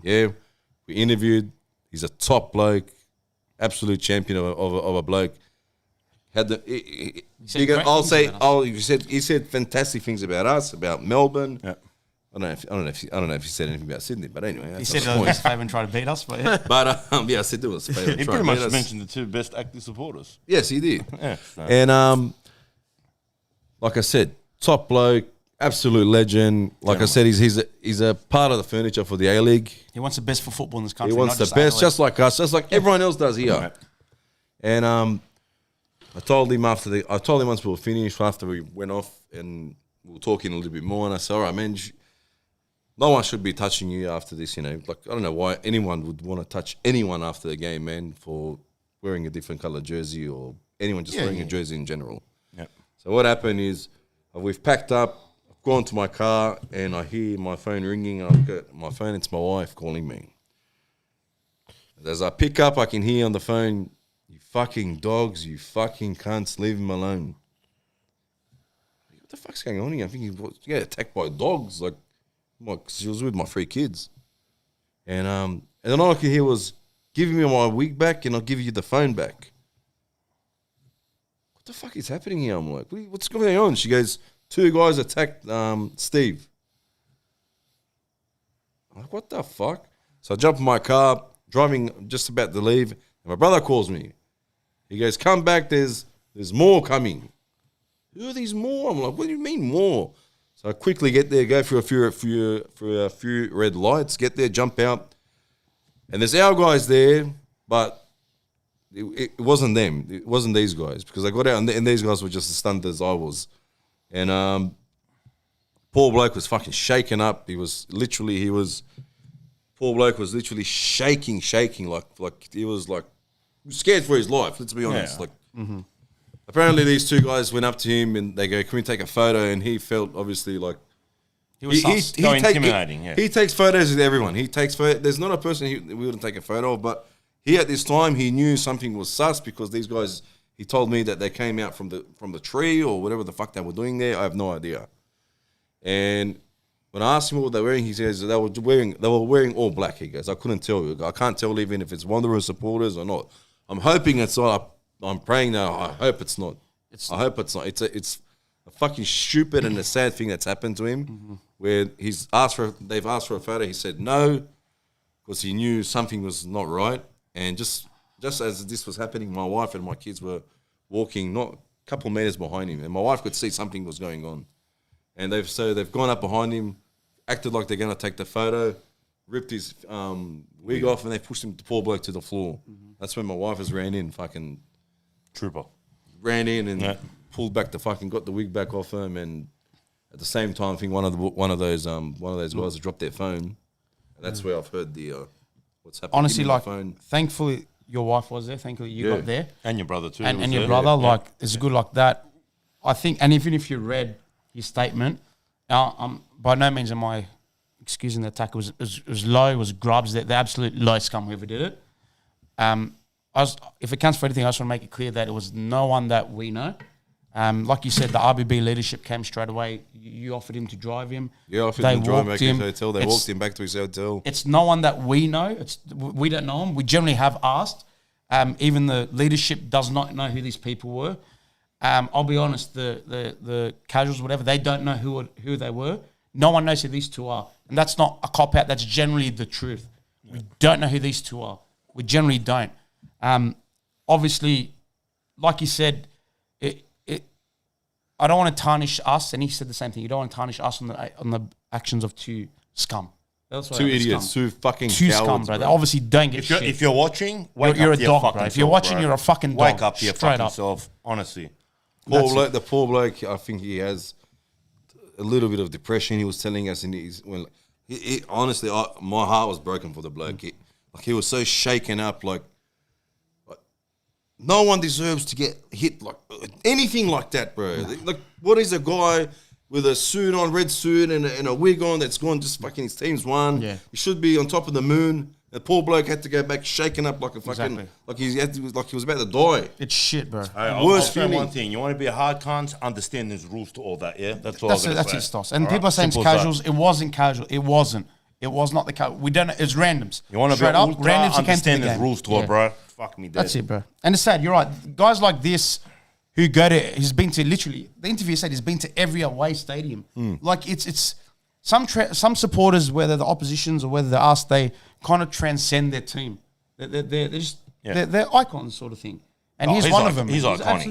Yeah, we interviewed. He's a top bloke, absolute champion of a bloke. Had the. He said fantastic things about us, about Melbourne. Yeah. I don't know if he said anything about Sydney, but anyway, He that's said the it was point. his favourite and tried to beat us, but yeah. But yeah, I said there was. He pretty much mentioned the two best active supporters. Yes, he did. Yeah. So. And like I said, top bloke, absolute legend. Like I said, he's a part of the furniture for the A-League. He wants the best for football in this He country. wants not the best, Adelaide. just like us, just like everyone else does here. Right. And I told him once we were finished, after we went off, and we were talking a little bit more. And I said, "All right, man, no one should be touching you after this. You know, like I don't know why anyone would want to touch anyone after the game, man, for wearing a different color jersey or anyone just wearing a jersey in general." Yep. So what happened is we've packed up, I've gone to my car, and I hear my phone ringing. And I've got my phone. It's my wife calling me. As I pick up, I can hear on the phone, "You fucking dogs, you fucking cunts, leave him alone." What the fuck's going on here? I'm thinking, what, you get attacked by dogs? Like, she was with my 3 kids. And And then all I could hear was, give me my wig back and I'll give you the phone back. What the fuck is happening here? I'm like, what's going on? She goes, 2 guys attacked Steve. I'm like, what the fuck? So I jump in my car, driving, just about to leave, and my brother calls me. He goes, come back, there's more coming. Who are these more? I'm like, what do you mean more? So I quickly get there, go through a few red lights, get there, jump out. And there's our guys there, but it wasn't them. It wasn't these guys, because I got out and these guys were just as stunned as I was. And poor bloke was fucking shaken up. Poor bloke was literally shaking, like he was scared for his life. Let's be honest. Yeah. Apparently these 2 guys went up to him and they go, "Can we take a photo?" And he felt obviously like he was intimidating. He takes photos with everyone. He takes photos. There's not a person we wouldn't take a photo of, but he at this time he knew something was sus, because these guys. He told me that they came out from the tree or whatever the fuck they were doing there. I have no idea. And when I asked him what they were wearing, he says they were wearing all black. He goes, I couldn't tell you. I can't tell even if it's Wanderers supporters or not. I'm hoping it's not. I'm praying now. I hope it's not. I hope it's not. It's a fucking stupid and a sad thing that's happened to him, where they've asked for a photo. He said no, because he knew something was not right. And just as this was happening, my wife and my kids were walking not a couple of meters behind him, and my wife could see something was going on. And they've gone up behind him, acted like they're going to take the photo, ripped his wig off, and they pushed him, the poor bloke, to the floor. That's when my wife has ran in, fucking trooper, ran in and pulled back got the wig back off him, and at the same time, I think one of those guys dropped their phone. And that's where I've heard the what's happening. Honestly, like, thankfully your wife was there. Thankfully you got there, and your brother too, and your brother. Like, it's good like that. I think, and even if you read his statement, by no means am I excusing the attack. It was low. It was grubs. The absolute low scum whoever did it. If it counts for anything, I just want to make it clear that it was no one that we know. Like you said, the RBB leadership came straight away. You offered him to drive him. Yeah, offered him to drive back to his hotel. They walked him back to his hotel. It's no one that we know. We don't know him. We generally have asked. Even the leadership does not know who these people were. I'll be honest, the casuals, whatever, they don't know who they were. No one knows who these 2 are. And that's not a cop-out. That's generally the truth. We don't know who these 2 are. We generally don't. Obviously, like you said, I don't want to tarnish us, and he said the same thing. You don't want to tarnish us on the actions of 2 scum. That's 2 idiots, scum. 2 fucking 2 cowards, scum, bro. They obviously don't get shit. If you're watching, you're a dog, bro. If you're watching, you're a fucking dog. Wake up to your fucking self, honestly. The poor bloke, I think he has a little bit of depression. He was telling us, and honestly, my heart was broken for the bloke. He was so shaken up, like no one deserves to get hit like anything like that, bro. Like, what is a guy with a suit on, red suit, and a wig on that's gone just fucking his team's won? Yeah. He should be on top of the moon. The poor bloke had to go back shaken up like a fucking like he was about to die. It's shit, bro. I'll say one thing: you want to be a hard cunt, understand there's rules to all that. Yeah, that's all. That's it, Stos. And people are saying it's casuals. It wasn't casual. It wasn't. It was not the casual. We don't know. It's randoms. You want to be ultra, understand there's rules to it, bro. Fuck me dead. That's it, bro. And it's sad. You're right. Guys like this who go to, he's been to literally, the interview said he's been to every away stadium. Like, it's some supporters, whether the oppositions or whether they're us, they kind of transcend their team. They're just, they're icons sort of thing. And he's one of them. He's iconic.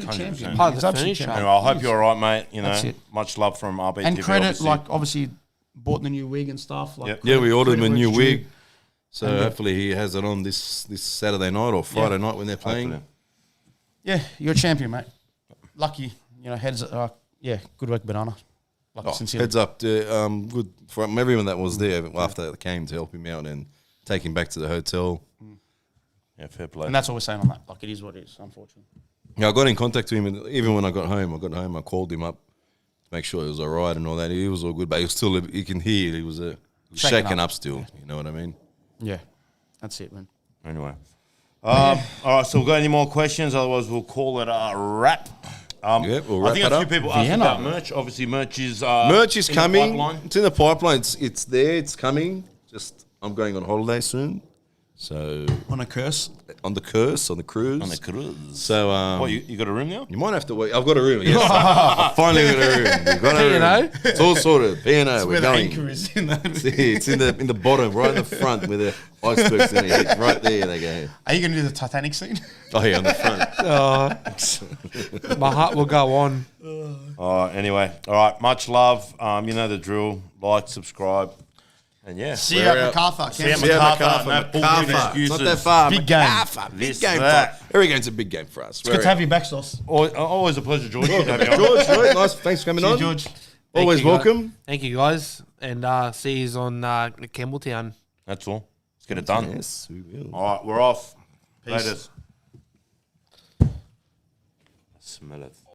He's absolutely champion. Anyway, I hope you're all right, mate. You know, much love from RBTV. And credit, obviously, bought the new wig and stuff. Yeah, we ordered him a new wig. So hopefully he has it on this Saturday night or Friday night when they're playing. Hopefully. Yeah, you're a champion, mate. Lucky, heads. Good work, Banana. Heads up, good from everyone that was there after they came to help him out and take him back to the hotel. Yeah, fair play. And that's all we're saying on that. Like, it is what it is, unfortunately. Yeah, I got in contact with him, and even when I got home, I called him up to make sure he was all right and all that. He was all good, but he was still, you can hear he was shaking up still. You know what I mean? Yeah, that's it, man. Anyway. All right, so we've got any more questions? Otherwise, we'll call it a wrap. We'll wrap I think a few people asked about merch. Obviously, merch is coming. It's in the pipeline. It's there. It's coming. I'm going on holiday soon. So On a curse. on the cruise. On the cruise. So What, you got a room now? you might have to wait. I've got a room. Yes, I finally got a room. We've got a room. P&O? It's all sorted. P&O. We're Where the going. anchor is in that. It's in the bottom, right in the front, where the icebergs in it. Right there, they go. Are you going to do the Titanic scene? Oh yeah, on the front. My heart will go on. Anyway, all right. Much love. You know the drill. Like, subscribe, and yeah. See you We're at out. MacArthur. See you at Cancel. MacArthar. No bullshit It's not excuses. that far. Big game. MacArthur, big This, game for that. us. Every game's a big game for us. Good to have you back, Sauce. Always a pleasure, George. Good to have you on. George, right? Nice. Thanks for coming on. George. Always Thank you, welcome. guys. Thank you, guys. And see you on Campbelltown. That's all. Let's get it done. Yes, we will. All right, we're off. Peace. Laters. Smell it.